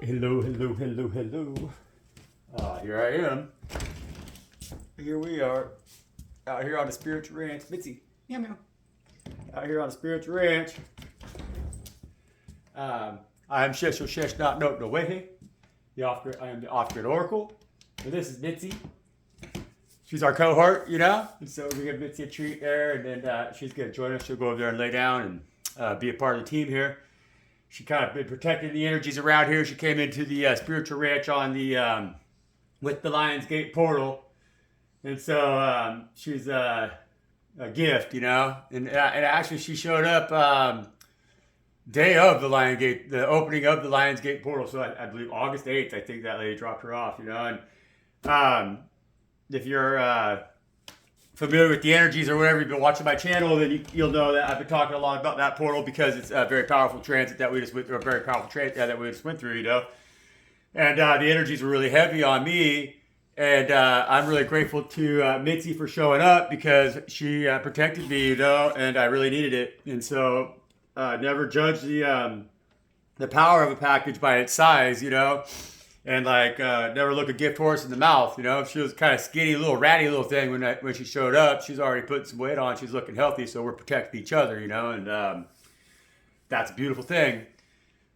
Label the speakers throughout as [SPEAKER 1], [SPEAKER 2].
[SPEAKER 1] Hello, hello, hello, hello. Here I am. Here we are. Out here on the spiritual ranch. Mitzi, meow meow. Out here on the spiritual ranch. I'm Shesh Shesh Not Note No Way. I am the off-grid oracle. And this is Mitzi. She's our cohort, you know? And so we give Mitzi a treat there, and then she's going to join us. She'll go over there and lay down and be a part of the team here. She kind of been protecting the energies around here. She came into the spiritual ranch on the with the Lion's Gate portal, and so she's a gift, you know. And actually, she showed up day of the opening of the Lion's Gate portal. So I believe August 8th. I think that lady dropped her off, you know. And if you're familiar with the energies or whatever, you've been watching my channel, then you'll know that I've been talking a lot about that portal because it's a very powerful transit that we just went through, that we just went through, you know. And the energies were really heavy on me, and I'm really grateful to Mitzi for showing up because she protected me, you know, and I really needed it. And so never judge the power of a package by its size, you know. And like never look a gift horse in the mouth, you know. She was kind of skinny, little ratty little thing when she showed up. She's already putting some weight on. She's looking healthy, so we're protecting each other, you know. And that's a beautiful thing.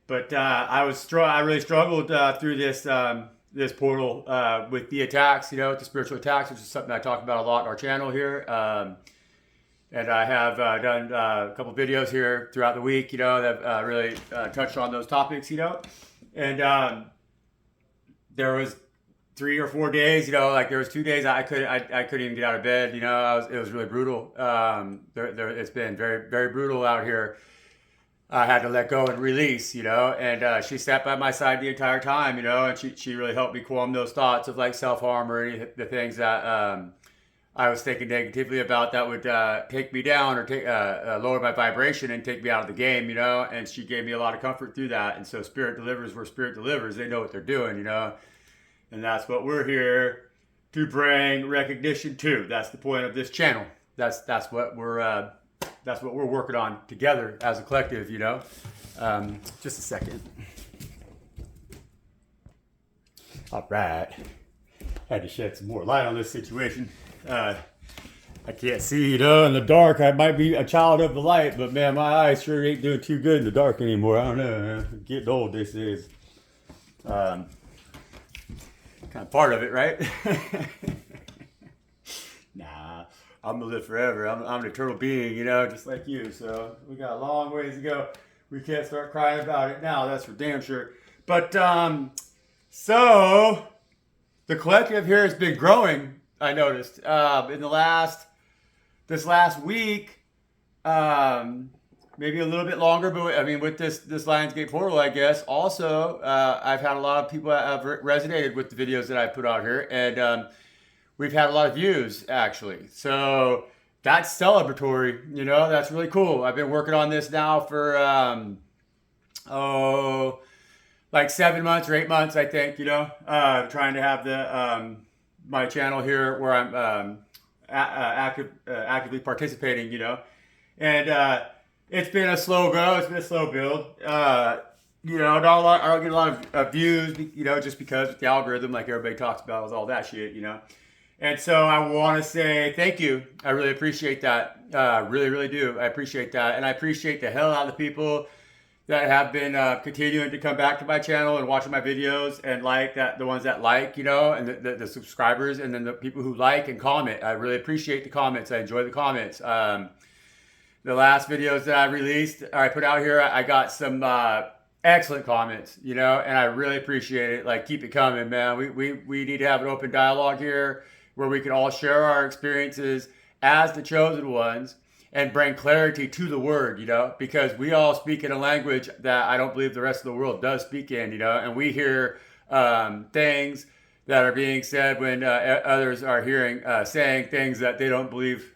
[SPEAKER 1] But I really struggled through this portal with the attacks, you know, with the spiritual attacks, which is something I talk about a lot on our channel here. And I have done a couple videos here throughout the week, you know, that really touched on those topics, you know. And there was 3 or 4 days, you know, like there was 2 days I couldn't even get out of bed, you know. It was really brutal. It's been very, very brutal out here. I had to let go and release, you know, and she sat by my side the entire time, you know, and she really helped me calm those thoughts of like self-harm or any of the things that I was thinking negatively about that would take me down or lower my vibration and take me out of the game, you know. And she gave me a lot of comfort through that. And so spirit delivers where spirit delivers. They know what they're doing, you know. And that's what we're here to bring recognition to. That's the point of this channel. That's what we're working on together as a collective, you know. Just a second. All right. Had to shed some more light on this situation. I can't see, you know, in the dark. I might be a child of the light, but man, my eyes sure ain't doing too good in the dark anymore. I don't know, man. Getting old this is. Kind of part of it, right? Nah, I'm gonna live forever. I'm an eternal being, you know, just like you. So we got a long ways to go. We can't start crying about it now. That's for damn sure. But so the collective here has been growing. I noticed in this last week, maybe a little bit longer, but I mean with this Lion's Gate portal, I guess. Also, I've had a lot of people that have resonated with the videos that I put out here, and we've had a lot of views actually. So that's celebratory, you know. That's really cool. I've been working on this now for like 7 months or 8 months, I think. You know, trying to have the my channel here where I'm actively participating, you know, and it's been a slow go. It's been a slow build. You know, I don't get a lot of views, you know, just because with the algorithm, like everybody talks about, with all that shit, you know. And so I want to say thank you. I really appreciate that. Really, really do. I appreciate that, and I appreciate the hell out of the people that have been continuing to come back to my channel and watching my videos and like that, the ones that like, you know, and the subscribers, and then the people who like and comment. I really appreciate the comments. I enjoy the comments. The last videos that I released, or I put out here, I got some excellent comments, you know, and I really appreciate it. Like, keep it coming, man. We need to have an open dialogue here where we can all share our experiences as the chosen ones and bring clarity to the word, you know, because we all speak in a language that I don't believe the rest of the world does speak in, you know, and we hear things that are being said when others are saying things that they don't believe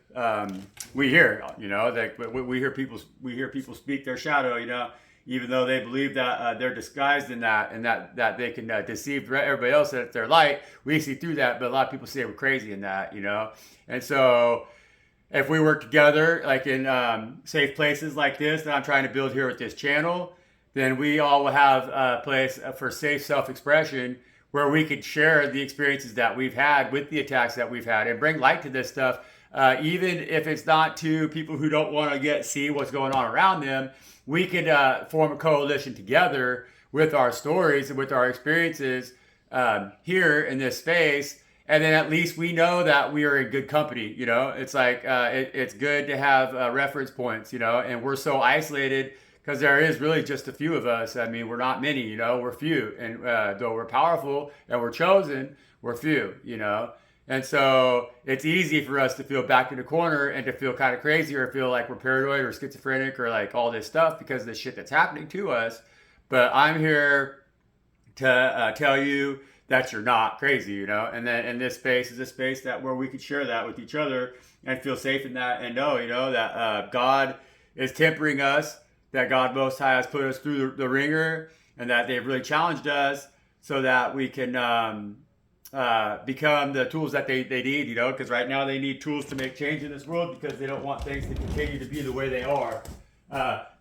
[SPEAKER 1] we hear, you know. Like we hear people speak their shadow, you know, even though they believe that they're disguised in that, and that they can deceive everybody else that they're light. We see through that, but a lot of people say we're crazy in that, you know. And so if we work together, like in safe places like this that I'm trying to build here with this channel, then we all will have a place for safe self-expression where we could share the experiences that we've had with the attacks that we've had and bring light to this stuff, even if it's not to people who don't want to see what's going on around them. We could form a coalition together with our stories and with our experiences here in this space. And then at least we know that we are in good company, you know. It's like it's good to have reference points, you know. And we're so isolated because there is really just a few of us. I mean, we're not many, you know. We're few, and though we're powerful and we're chosen, we're few, you know. And so it's easy for us to feel back in the corner and to feel kind of crazy or feel like we're paranoid or schizophrenic or like all this stuff because of the shit that's happening to us. But I'm here to tell you that you're not crazy, you know, and then in this space is a space that where we could share that with each other and feel safe in that and know, you know, that God is tempering us, that God Most High has put us through the ringer, and that they've really challenged us so that we can become the tools that they need, you know, because right now they need tools to make change in this world because they don't want things to continue to be the way they are.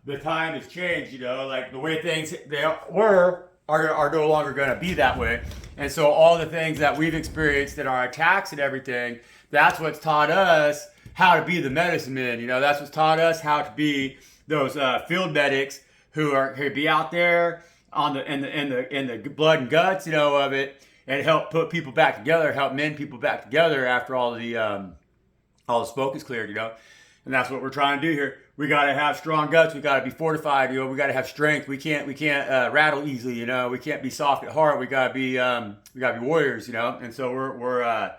[SPEAKER 1] The time has changed, you know, like the way things they were are no longer going to be that way. And so all the things that we've experienced in our attacks and everything, that's what's taught us how to be the medicine men, you know, that's what's taught us how to be those field medics who be out there on in the blood and guts, you know, of it, and help put people back together, help mend people back together after all the smoke is cleared, you know. And that's what we're trying to do here. We got to have strong guts. We got to be fortified. You know, we got to have strength. We can't rattle easily. You know, we can't be soft at heart. We got to be warriors. You know, and so we're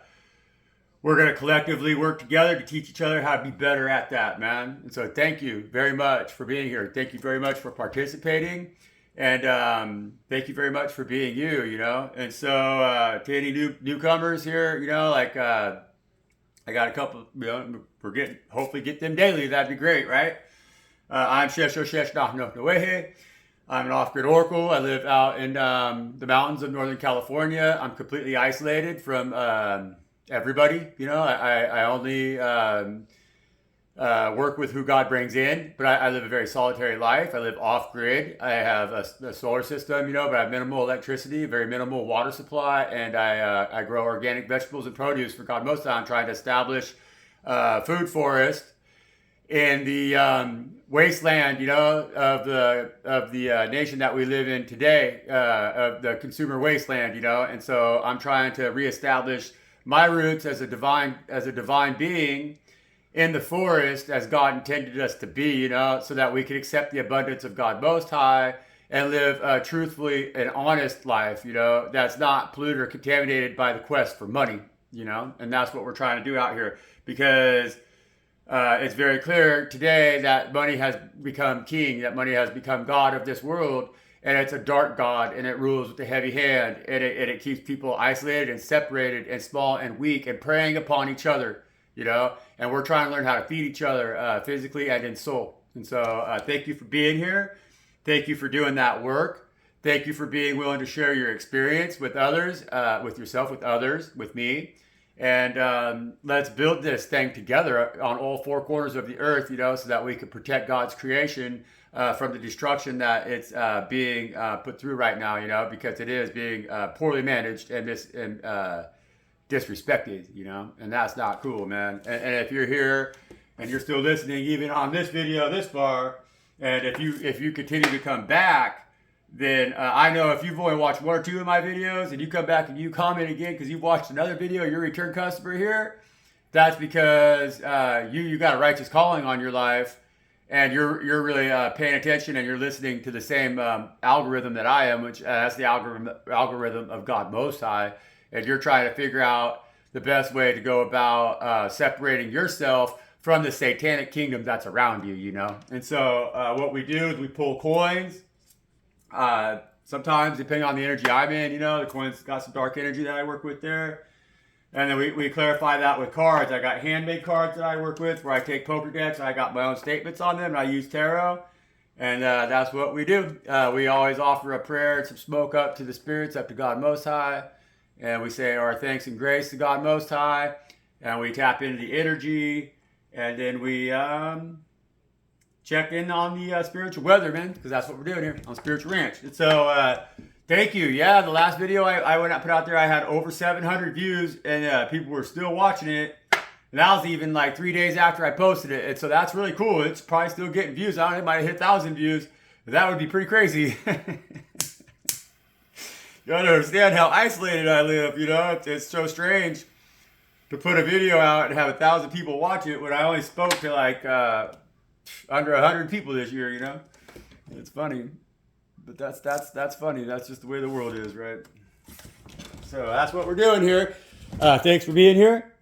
[SPEAKER 1] going to collectively work together to teach each other how to be better at that, man. And so thank you very much for being here. Thank you very much for participating, and thank you very much for being you. You know, and so to any newcomers here, you know, like. I got a couple, you know, hopefully get them daily. That'd be great, right? I'm Theyve. I'm an off-grid oracle. I live out in the mountains of Northern California. I'm completely isolated from everybody. You know, I only work with who God brings in, but I live a very solitary life. I live off-grid. I have a solar system, you know, but I have minimal electricity, very minimal water supply, and I grow organic vegetables and produce for God Most High. I'm trying to establish food forest in the wasteland, you know, of the nation that we live in today, of the consumer wasteland, you know. And so I'm trying to reestablish my roots as a divine being in the forest as God intended us to be, you know, so that we can accept the abundance of God Most High and live a truthfully and honest life, you know, that's not polluted or contaminated by the quest for money, you know. And that's what we're trying to do out here, because it's very clear today that money has become king, that money has become God of this world, and it's a dark God, and it rules with a heavy hand, and it keeps people isolated and separated and small and weak and preying upon each other, you know. And we're trying to learn how to feed each other physically and in soul. And so thank you for being here. Thank you for doing that work. Thank you for being willing to share your experience with others, with yourself, with others, with me. And let's build this thing together on all four corners of the earth, you know, so that we can protect God's creation from the destruction that it's being put through right now, you know, because it is being poorly managed and disrespected, you know, and that's not cool, man. And if you're here and you're still listening, even on this video this far, and if you continue to come back, then I know if you've only watched one or two of my videos and you come back and you comment again because you've watched another video, you're a return customer here, that's because you got a righteous calling on your life, and you're really paying attention, and you're listening to the same algorithm that I am, which that's the algorithm of God Most High. And you're trying to figure out the best way to go about separating yourself from the satanic kingdom that's around you, you know. And so what we do is we pull coins. Sometimes, depending on the energy I'm in, you know, the coins got some dark energy that I work with there. And then we clarify that with cards. I got handmade cards that I work with where I take poker decks. I got my own statements on them, and I use tarot. And that's what we do. We always offer a prayer and some smoke up to the spirits, up to God Most High. And we say our thanks and grace to God Most High, and we tap into the energy, and then we check in on the spiritual weather, man, because that's what we're doing here on Spiritual Ranch. And so, thank you. Yeah, the last video I went out put out there, I had over 700 views, and people were still watching it. And that was even like 3 days after I posted it. And so that's really cool. It's probably still getting views. I don't know, it might have hit 1,000 views. But that would be pretty crazy. You don't understand how isolated I live, you know? It's so strange to put a video out and have 1,000 people watch it when I only spoke to like under 100 people this year, you know? It's funny. But that's funny. That's just the way the world is, right? So that's what we're doing here. Thanks for being here.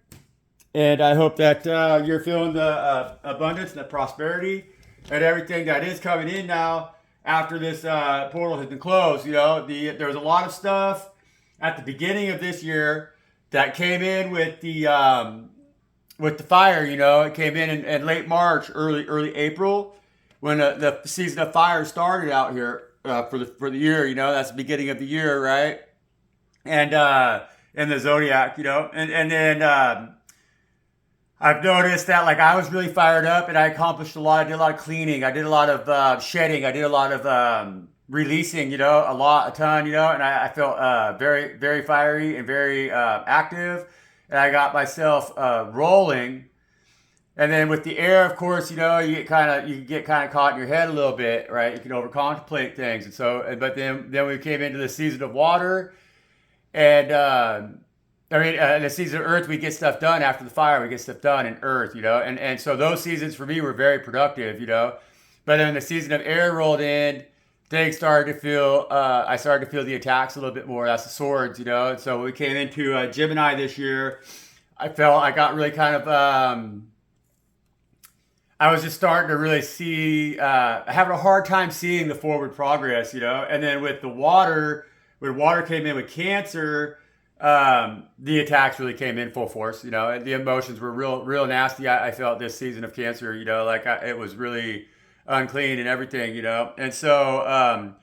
[SPEAKER 1] And I hope that you're feeling the abundance and the prosperity and everything that is coming in now after this portal has been closed. You know, there was a lot of stuff at the beginning of this year that came in with the fire. You know, it came in late March, early April, when the season of fire started out here for the year. You know, that's the beginning of the year, right? And in the zodiac, you know, and then. I've noticed that like I was really fired up and I accomplished a lot. I did a lot of cleaning. I did a lot of shedding. I did a lot of releasing, you know, a ton, you know, and I felt very, very fiery and very active. And I got myself rolling. And then with the air, of course, you know, you get kind of caught in your head a little bit, right? You can over contemplate things. And so, but then we came into the season of water, and the season of earth, we get stuff done after the fire. We get stuff done in earth, you know. And so those seasons for me were very productive, you know. But then the season of air rolled in, things started to feel, I started to feel the attacks a little bit more. That's the swords, you know. And so we came into Gemini this year. I felt I got really kind of, I was just starting to really see, having a hard time seeing the forward progress, you know. And then with the water, when water came in with Cancer, the attacks really came in full force, you know, and the emotions were real nasty. I felt this season of Cancer, you know, like it was really unclean and everything, you know. And so,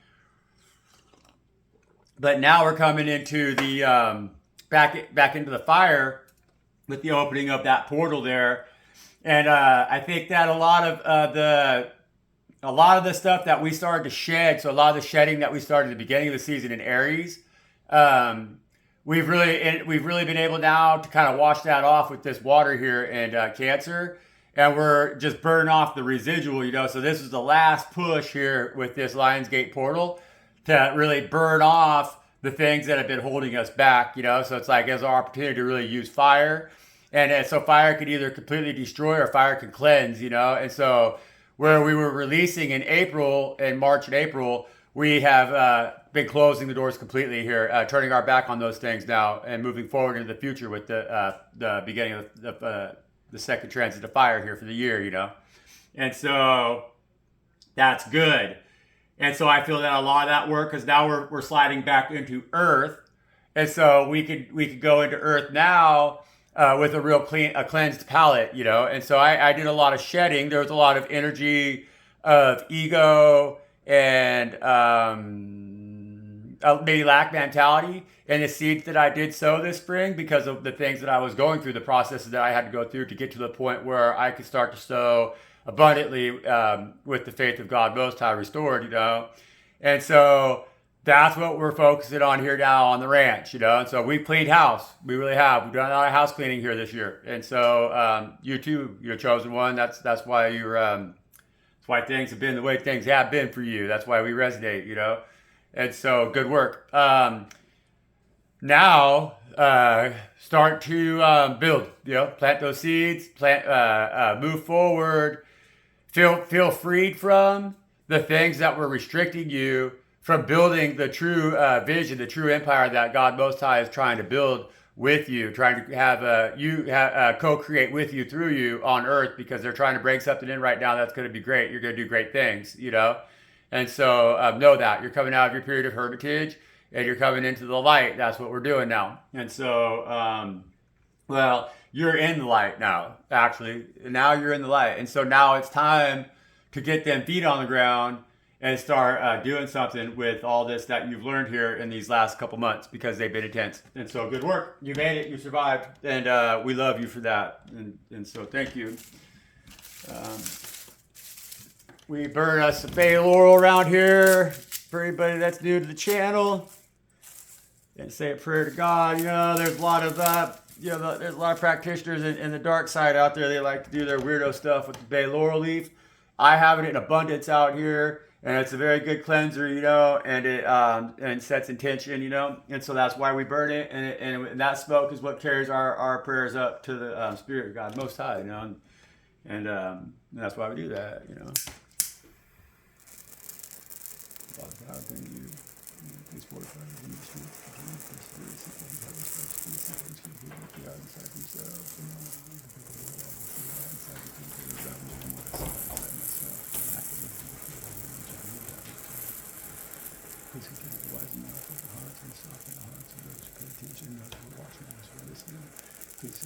[SPEAKER 1] but now we're coming into the, back into the fire with the opening of that portal there. And, I think that a lot of the stuff that we started to shed, so a lot of the shedding that we started at the beginning of the season in Aries, we've really been able now to kind of wash that off with this water here and Cancer, and we're just burning off the residual, you know. So this is the last push here with this Lionsgate portal to really burn off the things that have been holding us back, you know. So it's like as our opportunity to really use fire, and so fire could either completely destroy or fire can cleanse, you know. And so where we were releasing in March and April, we have been closing the doors completely here, turning our back on those things now, and moving forward into the future with the beginning of the second transit of fire here for the year, you know. And so that's good. And so I feel that a lot of that work, because now we're sliding back into Earth, and so we could go into Earth now with a real cleansed palette, you know. And so I did a lot of shedding. There was a lot of energy of ego and maybe lack mentality and the seeds that I did sow this spring because of the things that I was going through, the processes that I had to go through to get to the point where I could start to sow abundantly with the faith of God Most High restored, you know. And so that's what we're focusing on here now on the ranch, you know. And so we've cleaned house. We really have. We've done a lot of house cleaning here this year. And so you too, you're a chosen one. That's why you're that's why things have been the way things have been for you. That's why we resonate, you know. And so good work. Now start to build, you know, plant those seeds, move forward, feel freed from the things that were restricting you from building the true vision, the true empire that God Most High is trying to build with you, trying to have co-create with you through you on earth, because they're trying to bring something in right now that's going to be great. You're going to do great things, you know. And so know that you're coming out of your period of hermitage and you're coming into the light. That's what we're doing now. And so, well, you're in the light now, actually. Now you're in the light. And so now it's time to get them feet on the ground and start doing something with all this that you've learned here in these last couple months, because they've been intense. And so good work. You made it. You survived. And we love you for that. And so thank you. We burn us some bay laurel around here. For anybody that's new to the channel, and say a prayer to God. You know, there's a lot of there's a lot of practitioners in the dark side out there. They like to do their weirdo stuff with the bay laurel leaf. I have it in abundance out here, and it's a very good cleanser, you know, and it and sets intention, you know, and so that's why we burn it, and that smoke is what carries our prayers up to the Spirit of God Most High, you know, and that's why we do that, you know. Father God, thank you. Please fortify the ministry. Please continue to widen the mouth of the hearts and soften the hearts of those who pay attention, those who are watching, those who are listening. Please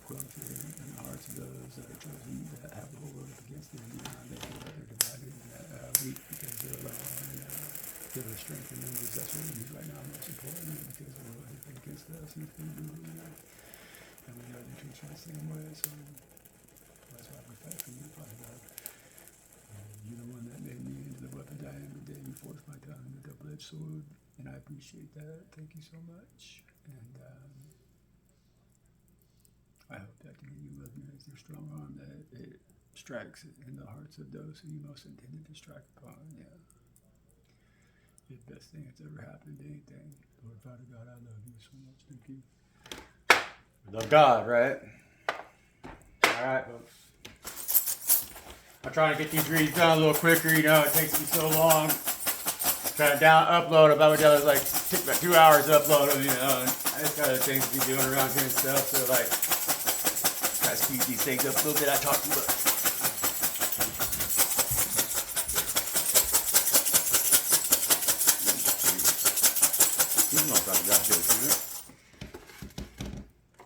[SPEAKER 1] quell fear in the hearts of those that are chosen, that have the whole world up against them. They feel that they're divided and weak because they're alone. Give us strength and numbers. That's what we need right now. Most important, because the world has been against us and it's been brutal, you know. And we know the truth the same way, so that's why we fight for you, Father God. You're the one that made me into the weapon I am today. You forced my tongue into a double-edged sword, and I appreciate that. Thank you so much. And I hope that you love me as your strong arm, that it strikes in the hearts of those who you most intended to strike upon. Yeah. It's the best thing that's ever happened to anything. Lord Father God, I love you so much. Thank you. Love God, right? All right, folks. I'm trying to get these reads done a little quicker. You know, it takes me so long. Trying to upload them. I would tell it like took about 2 hours to upload them. You know, and I just got other things to be doing around here and stuff. So like, try to speed these things up a little bit. I talk too much.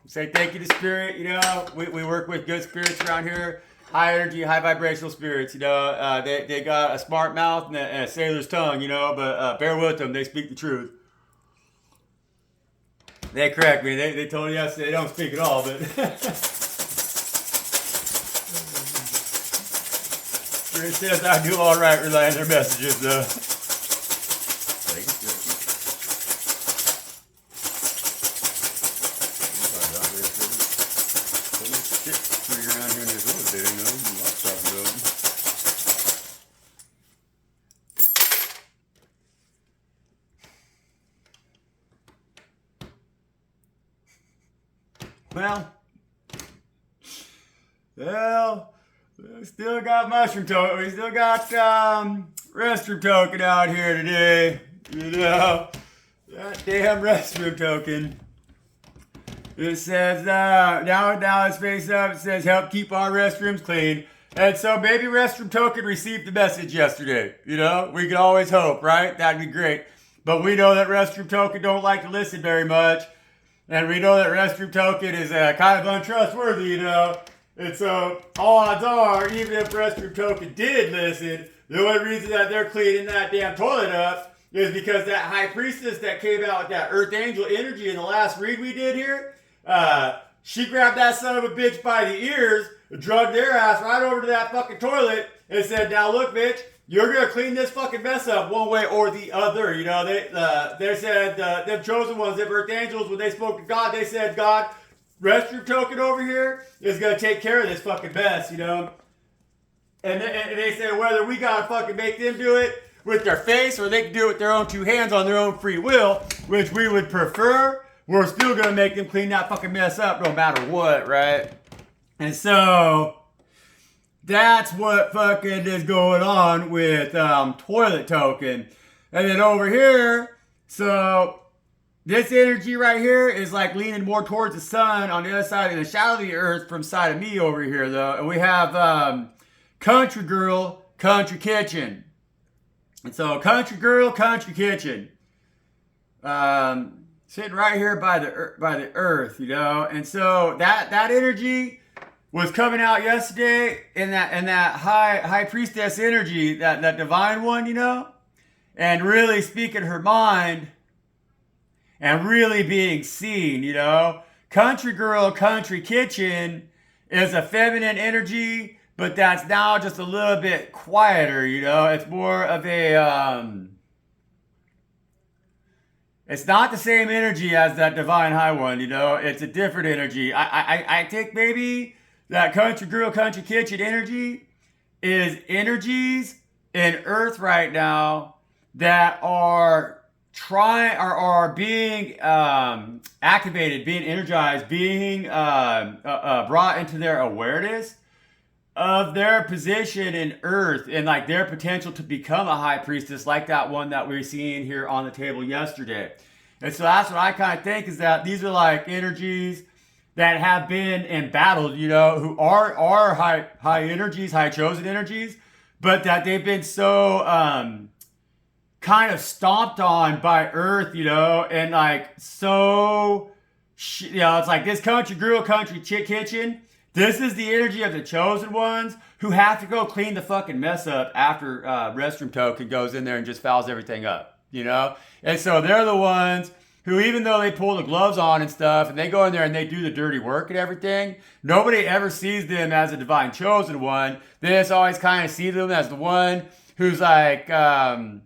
[SPEAKER 1] Say thank you to Spirit. You know, we work with good spirits around here, high energy, high vibrational spirits. You know, they got a smart mouth and a sailor's tongue. You know, but bear with them; they speak the truth. They correct me. They told us they don't speak at all, but Spirit says I do all right relying on their messages, though. Well, we still got mushroom token. We still got restroom token out here today. You know, that damn restroom token. It says now it's face up. It says help keep our restrooms clean. And so maybe restroom token received the message yesterday. You know, we can always hope, right? That'd be great. But we know that restroom token don't like to listen very much. And we know that restroom token is kind of untrustworthy, you know. And so all odds are, even if restroom token did listen, the only reason that they're cleaning that damn toilet up is because that high priestess that came out with that earth angel energy in the last read we did here, she grabbed that son of a bitch by the ears, drugged their ass right over to that fucking toilet, and said, now look, bitch, you're going to clean this fucking mess up one way or the other. You know, they said, them chosen ones, them earth angels, when they spoke to God, they said, God, restroom token over here is going to take care of this fucking mess, you know. And they said whether we got to fucking make them do it with their face or they can do it with their own two hands on their own free will, which we would prefer, we're still going to make them clean that fucking mess up no matter what, right? And so that's what fucking is going on with toilet token. And then over here, so this energy right here is like leaning more towards the sun on the other side of the shadow of the earth from side of me over here, though. And we have country girl, country kitchen. And so country girl, country kitchen. Sitting right here by the earth, you know. And so that energy was coming out yesterday in that high priestess energy, that divine one, you know, and really speaking her mind and really being seen, you know. Country girl, country kitchen is a feminine energy but that's now just a little bit quieter, you know. It's more of a it's not the same energy as that divine high one, you know. It's a different energy. I think maybe that country girl, country kitchen energy is energies in Earth right now that are are being activated, being energized, being brought into their awareness of their position in Earth and like their potential to become a high priestess, like that one that we were seeing here on the table yesterday. And so that's what I kind of think, is that these are like energies that have been embattled, you know, who are high energies, high chosen energies, but that they've been so kind of stomped on by Earth, you know, and like so, you know, it's like this country girl, country chick kitchen. This is the energy of the chosen ones who have to go clean the fucking mess up after Restroom Token goes in there and just fouls everything up, you know? And so they're the ones who, even though they pull the gloves on and stuff, and they go in there and they do the dirty work and everything, nobody ever sees them as a divine chosen one. They just always kind of see them as the one who's like the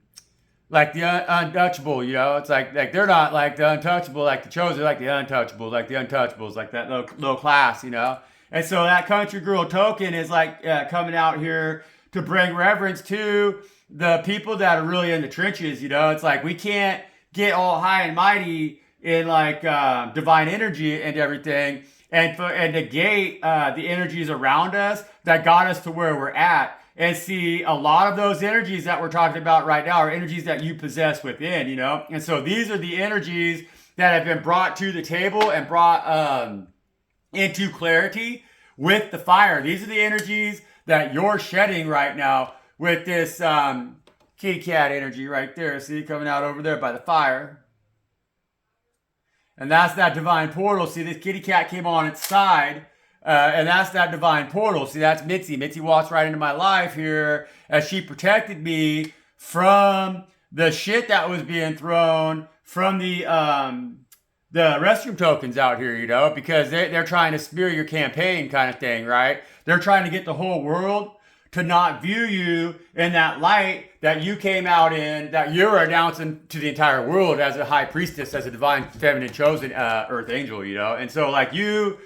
[SPEAKER 1] untouchable, you know? It's like they're not like the untouchable, like the chosen, like the untouchables, like that low class, you know? And so that country girl token is like coming out here to bring reverence to the people that are really in the trenches, you know? It's like we can't get all high and mighty in like divine energy and everything and negate the energies around us that got us to where we're at. And see, a lot of those energies that we're talking about right now are energies that you possess within, you know? And so these are the energies that have been brought to the table and brought into clarity with the fire. These are the energies that you're shedding right now with this kitty cat energy right there. See, coming out over there by the fire. And that's that divine portal. See, this kitty cat came on its side. And that's that divine portal. See, that's Mitzi. Mitzi walks right into my life here as she protected me from the shit that was being thrown from the restroom tokens out here, you know, because they're trying to smear your campaign kind of thing, right? They're trying to get the whole world to not view you in that light that you came out in, that you're announcing to the entire world as a high priestess, as a divine feminine chosen earth angel, you know? And so like you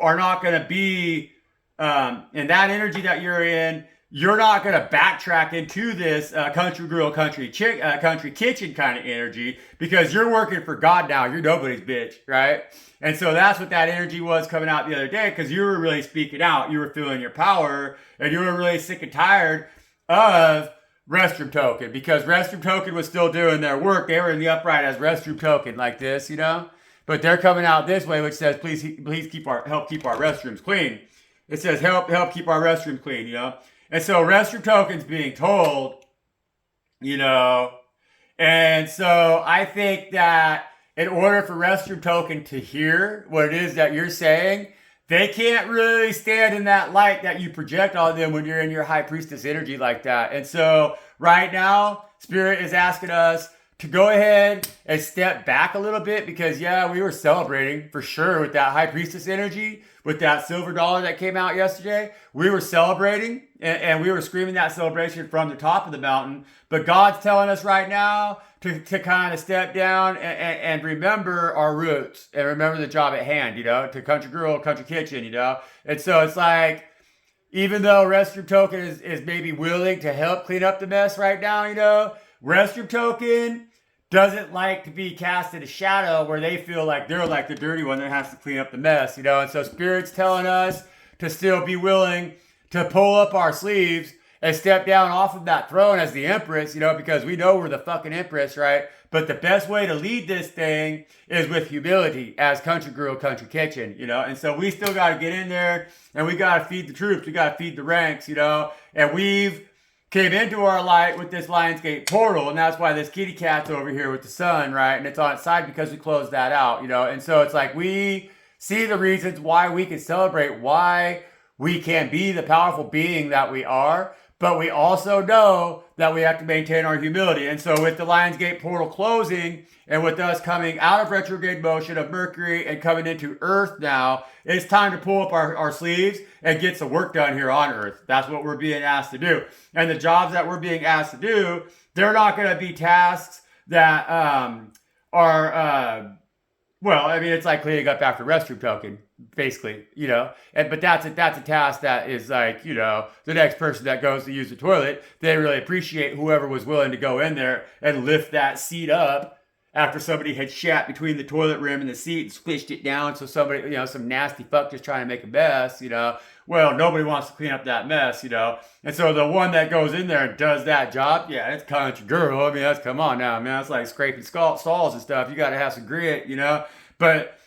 [SPEAKER 1] are not going to be in that energy that you're in. You're not going to backtrack into this country girl, country kitchen kind of energy, because you're working for God now. You're nobody's bitch, right? And so that's what that energy was coming out the other day, because you were really speaking out. You were feeling your power, and you were really sick and tired of Restroom Token, because Restroom Token was still doing their work. They were in the upright as Restroom Token like this, you know? But they're coming out this way, which says, please help keep our restrooms clean. It says, help keep our restrooms clean, you know? And so Restroom Token's being told, you know, and so I think that in order for Restroom Token to hear what it is that you're saying, they can't really stand in that light that you project on them when you're in your high priestess energy like that. And so right now, Spirit is asking us to go ahead and step back a little bit, because yeah, we were celebrating for sure with that high priestess energy, with that silver dollar that came out yesterday. We were celebrating and we were screaming that celebration from the top of the mountain. But God's telling us right now to kind of step down and remember our roots and remember the job at hand, you know, to country girl, country kitchen, you know. And so it's like, even though Restroom Token is maybe willing to help clean up the mess right now, you know, Restroom Token doesn't like to be cast in a shadow where they feel like they're like the dirty one that has to clean up the mess, you know? And so Spirit's telling us to still be willing to pull up our sleeves and step down off of that throne as the Empress, you know, because we know we're the fucking Empress, right? But the best way to lead this thing is with humility as country girl, country kitchen, you know? And so we still got to get in there and we got to feed the troops. We got to feed the ranks, you know? And we've came into our light with this Lionsgate portal, and that's why this kitty cat's over here with the sun, right? And it's on its side because we closed that out, you know? And so it's like we see the reasons why we can celebrate, why we can be the powerful being that we are, But we also know that we have to maintain our humility. And so with the Lionsgate portal closing and with us coming out of retrograde motion of Mercury and coming into Earth now, it's time to pull up our sleeves and get some work done here on Earth. That's what we're being asked to do. And the jobs that we're being asked to do, they're not going to be tasks that are, well, I mean, it's like cleaning up after restroom token, basically, you know. But that's a task that is like, you know, the next person that goes to use the toilet, they really appreciate whoever was willing to go in there and lift that seat up after somebody had shat between the toilet rim and the seat and squished it down. So somebody, you know, some nasty fuck just trying to make a mess, you know. Well, nobody wants to clean up that mess, you know. And so the one that goes in there and does that job, yeah, it's country girl. I mean, come on now, man. It's like scraping stalls and stuff. You got to have some grit, you know. But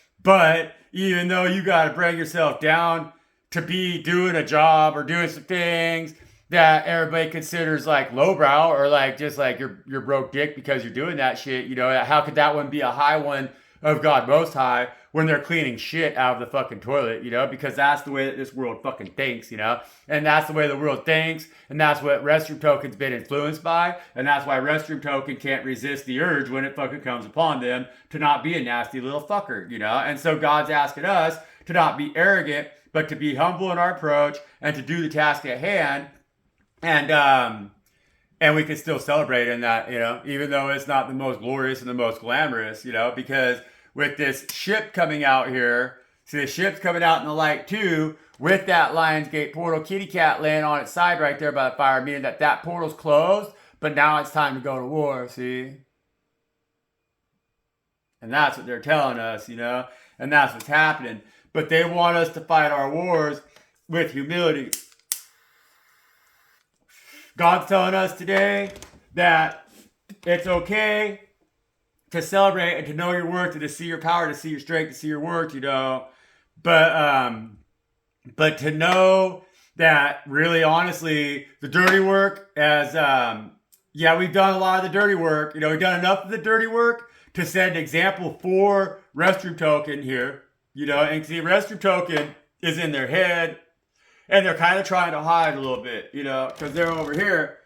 [SPEAKER 1] even though you got to bring yourself down to be doing a job or doing some things that everybody considers like lowbrow or like just like you're broke dick because you're doing that shit, you know, how could that one be a high one of God Most High when they're cleaning shit out of the fucking toilet, you know, because that's the way that this world fucking thinks, you know, and that's the way the world thinks, and that's what Restroom Token's been influenced by, and that's why Restroom Token can't resist the urge when it fucking comes upon them to not be a nasty little fucker, you know, and so God's asking us to not be arrogant, but to be humble in our approach and to do the task at hand, and we can still celebrate in that, you know, even though it's not the most glorious and the most glamorous, you know, because with this ship coming out here, see the ship's coming out in the light too, with that Lionsgate portal kitty cat laying on its side right there by the fire, meaning that portal's closed, but now it's time to go to war, see? And that's what they're telling us, you know, and that's what's happening. But they want us to fight our wars with humility. God's telling us today that it's okay to celebrate and to know your worth and to see your power, to see your strength, to see your worth, you know. But to know that really honestly, the dirty work as, yeah, we've done a lot of the dirty work. You know, we've done enough of the dirty work to set an example for Restroom Token here. You know, and see, Restroom Token is in their head. And they're kind of trying to hide a little bit, you know, because they're over here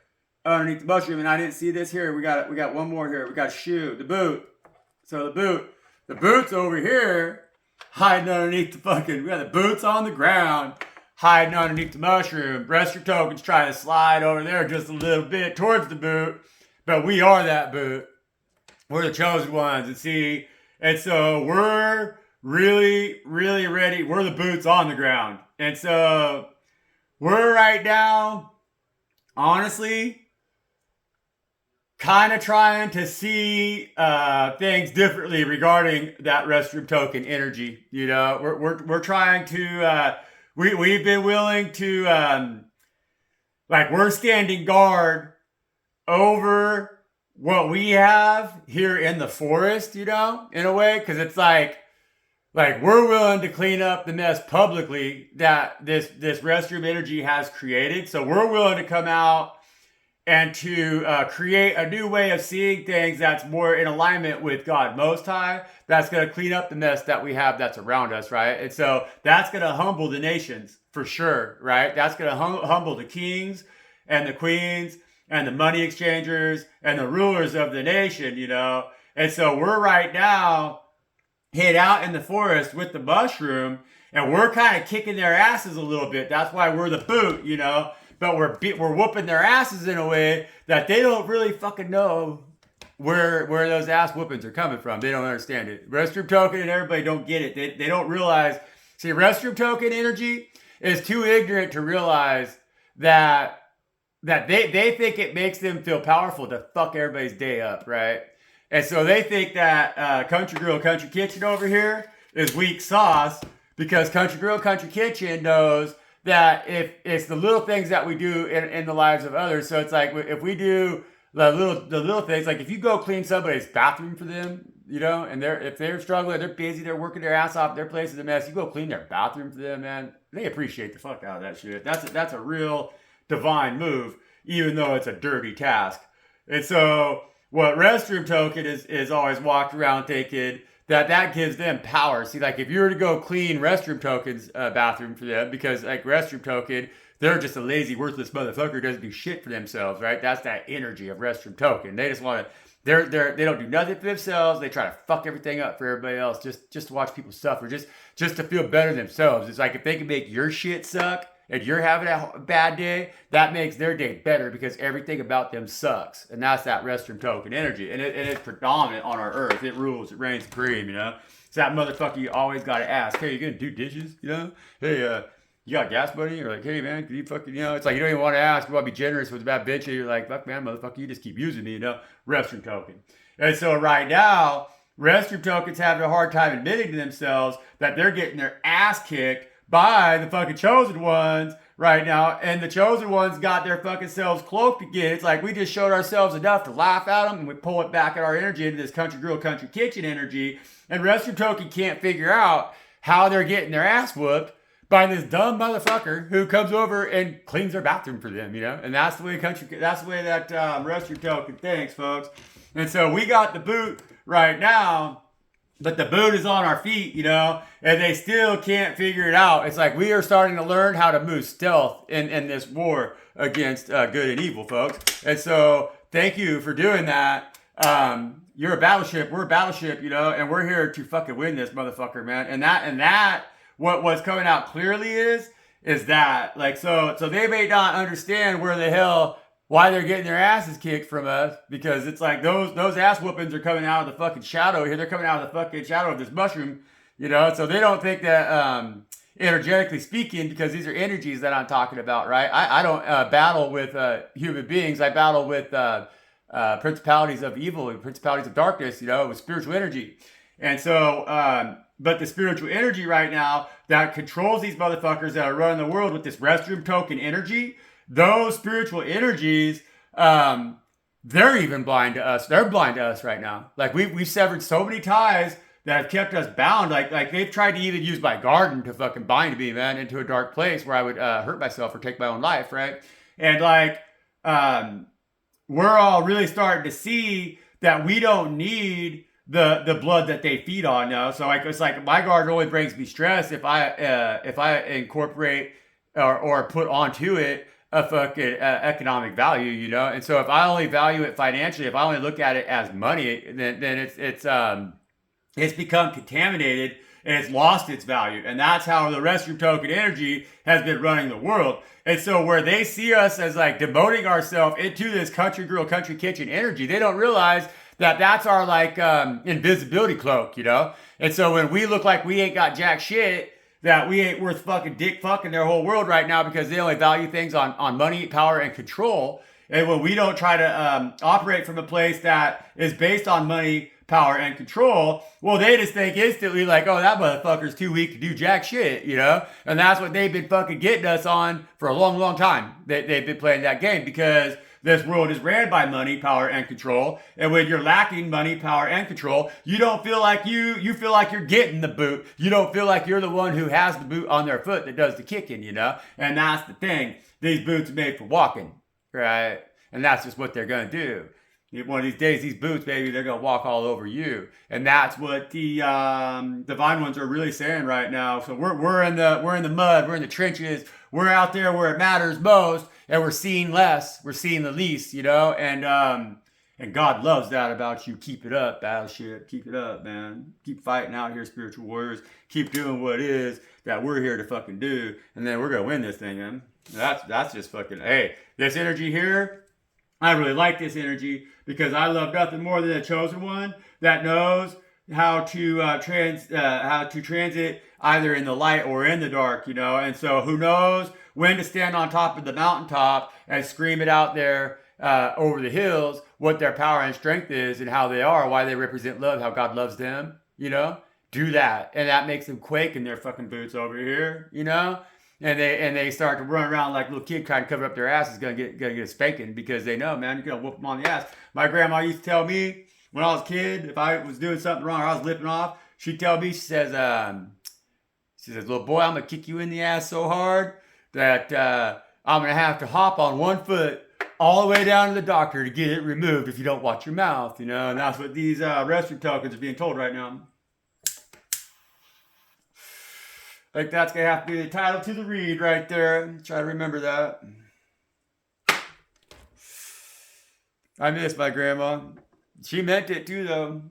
[SPEAKER 1] underneath the mushroom. And I didn't see this here. We got one more here. We got a shoe, the boot. So the boot's over here hiding underneath the fucking, we got the boots on the ground hiding underneath the mushroom. Restroom Token's trying to slide over there just a little bit towards the boot. But we are that boot. We're the chosen ones. And see, and so we're really, really ready. We're the boots on the ground. And so we're right now, honestly, kind of trying to see things differently regarding that Restroom Token energy. You know, we're trying to, we've been willing to, like we're standing guard over what we have here in the forest, you know, in a way, because it's like we're willing to clean up the mess publicly that this restroom energy has created. So we're willing to come out and to create a new way of seeing things that's more in alignment with God Most High. That's going to clean up the mess that we have that's around us, right? And so that's going to humble the nations for sure, right? That's going to humble the kings and the queens and the money exchangers and the rulers of the nation, you know? And so we're right now hid out in the forest with the mushroom, and we're kind of kicking their asses a little bit. That's why we're the boot, you know. But we're whooping their asses in a way that they don't really fucking know where those ass whoopings are coming from. They don't understand it. Restroom Token and everybody don't get it. They don't realize. See, Restroom Token energy is too ignorant to realize that they think it makes them feel powerful to fuck everybody's day up, right? And so they think that Country Grill Country Kitchen over here is weak sauce because Country Grill Country Kitchen knows that if it's the little things that we do in the lives of others. So it's like if we do the little things, like if you go clean somebody's bathroom for them, you know, and if they're struggling, they're busy, they're working their ass off, their place is a mess, you go clean their bathroom for them, man, they appreciate the fuck out of that shit. That's a real divine move, even though it's a dirty task. And so what Restroom Token is always walked around thinking that gives them power. See, like if you were to go clean restroom tokens bathroom for them, because like restroom token, they're just a lazy, worthless motherfucker who doesn't do shit for themselves, right? That's that energy of restroom token. They just want to, they don't do nothing for themselves. They try to fuck everything up for everybody else, just to watch people suffer, just to feel better themselves. It's like if they can make your shit suck and you're having a bad day, that makes their day better because everything about them sucks. And that's that restroom token energy. And it's predominant on our earth. It rules. It reigns supreme, you know? It's that motherfucker you always got to ask, hey, you going to do dishes, you know? Hey, you got gas money? You're like, hey, man, can you fucking, you know? It's like you don't even want to ask. You want to be generous with that bitch. You're like, fuck, man, motherfucker, you just keep using me, you know? Restroom token. And so right now, restroom tokens having a hard time admitting to themselves that they're getting their ass kicked by the fucking chosen ones right now, and the chosen ones got their fucking selves cloaked again. It's like we just showed ourselves enough to laugh at them, and we pull it back at our energy into this country girl, country kitchen energy, and restroom token can't figure out how they're getting their ass whooped by this dumb motherfucker who comes over and cleans their bathroom for them, you know? And that's the way that restroom token thinks, folks. And so we got the boot right now, but the boot is on our feet, you know, and they still can't figure it out. It's like we are starting to learn how to move stealth in this war against good and evil, folks. And so thank you for doing that. You're a battleship. We're a battleship, you know, and we're here to fucking win this motherfucker, man. And that what's coming out clearly is that, like, so they may not understand why they're getting their asses kicked from us, because it's like those ass whoopings are coming out of the fucking shadow here. They're coming out of the fucking shadow of this mushroom, you know. So they don't think that energetically speaking, because these are energies that I'm talking about, right? I don't battle with human beings. I battle with principalities of evil and principalities of darkness, you know, with spiritual energy. And so, but the spiritual energy right now that controls these motherfuckers that are running the world with this restroom token energy, those spiritual energies, they're even blind to us. They're blind to us right now. Like we've severed so many ties that have kept us bound. Like they've tried to even use my garden to fucking bind me, man, into a dark place where I would hurt myself or take my own life, right? And like, we're all really starting to see that we don't need the blood that they feed on now. So like, it's like my garden only brings me stress if I incorporate or put onto it a fucking economic value, you know. And so if I only value it financially, if I only look at it as money, then it's become contaminated and it's lost its value. And that's how the restroom token energy has been running the world. And so where they see us as like devoting ourselves into this country girl, country kitchen energy, they don't realize that that's our like invisibility cloak, you know. And so when we look like we ain't got jack shit, that we ain't worth fucking dick fucking their whole world right now because they only value things on money, power, and control. And when we don't try to operate from a place that is based on money, power, and control, well, they just think instantly like, oh, that motherfucker's too weak to do jack shit, you know? And that's what they've been fucking getting us on for a long, long time. They've been playing that game because this world is ran by money, power, and control. And when you're lacking money, power, and control, you don't feel like you feel like you're getting the boot. You don't feel like you're the one who has the boot on their foot that does the kicking, you know? And that's the thing. These boots are made for walking, right? And that's just what they're going to do. One of these days, these boots, baby, they're going to walk all over you. And that's what the divine ones are really saying right now. So we're in the mud. We're in the trenches. We're out there where it matters most. And we're seeing less. We're seeing the least, you know? And God loves that about you. Keep it up, battleship. Keep it up, man. Keep fighting out here, spiritual warriors. Keep doing what it is that we're here to fucking do. And then we're going to win this thing, man. That's just fucking, hey, this energy here, I really like this energy because I love nothing more than a chosen one that knows how to transit either in the light or in the dark, you know? And so who knows when to stand on top of the mountaintop and scream it out there over the hills what their power and strength is and how they are, why they represent love, how God loves them, you know? Do that. And that makes them quake in their fucking boots over here, you know? And they start to run around like a little kid trying to cover up their ass is gonna get a spanking because they know, man, you're gonna whoop them on the ass. My grandma used to tell me when I was a kid, if I was doing something wrong or I was lipping off, she'd tell me, she says, little boy, I'm gonna kick you in the ass so hard that I'm gonna have to hop on one foot all the way down to the doctor to get it removed if you don't watch your mouth, you know. And that's what these restroom tokens are being told right now. Like that's gonna have to be the title to the read right there. Try to remember that. I miss my grandma. She meant it too, though.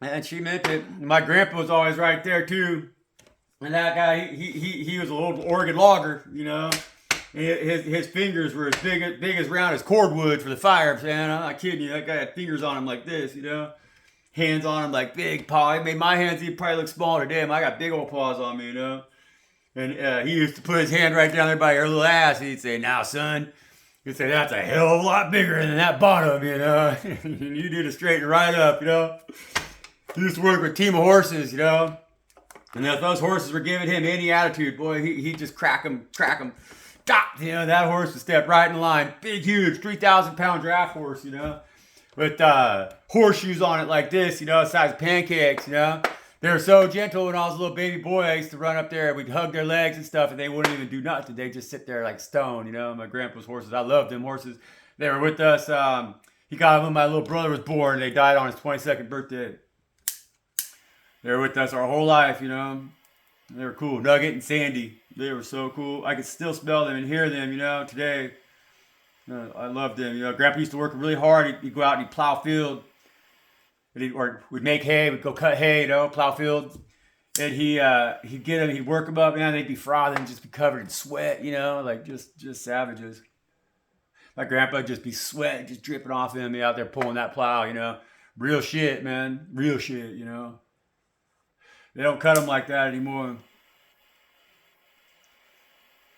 [SPEAKER 1] And she meant it. My grandpa was always right there too. And that guy, he was a little Oregon logger, you know. His fingers were as big as round as cordwood for the fire, man. I'm not kidding you. That guy had fingers on him like this, you know. Hands on him like big paw. It made my hands even probably look smaller. Damn, I got big old paws on me, you know. And he used to put his hand right down there by her little ass. And he'd say, "Now, son," he'd say, "that's a hell of a lot bigger than that bottom, you know." And you do to straighten right up, you know. He used to work with a team of horses, you know. And if those horses were giving him any attitude, boy, he'd just crack them. You know, that horse would step right in line. Big, huge, 3,000-pound draft horse, you know. With horseshoes on it like this, you know, the size of pancakes, you know. They were so gentle when I was a little baby boy. I used to run up there. We'd hug their legs and stuff, and they wouldn't even do nothing. They'd just sit there like stone, you know. My grandpa's horses. I loved them horses. They were with us. He got them when my little brother was born. They died on his 22nd birthday. They were with us our whole life, you know. They were cool. Nugget and Sandy. They were so cool. I could still smell them and hear them, you know, today. I loved them. You know, Grandpa used to work really hard. He'd go out and he'd plow field. Or we'd make hay. We'd go cut hay, you know, plow field. And he'd get them. He'd work them up, man. They'd be frothing, just be covered in sweat, you know, like just savages. My grandpa would just be sweating, just dripping off him. Out there pulling that plow, you know. Real shit, man. Real shit, you know. They don't cut them like that anymore.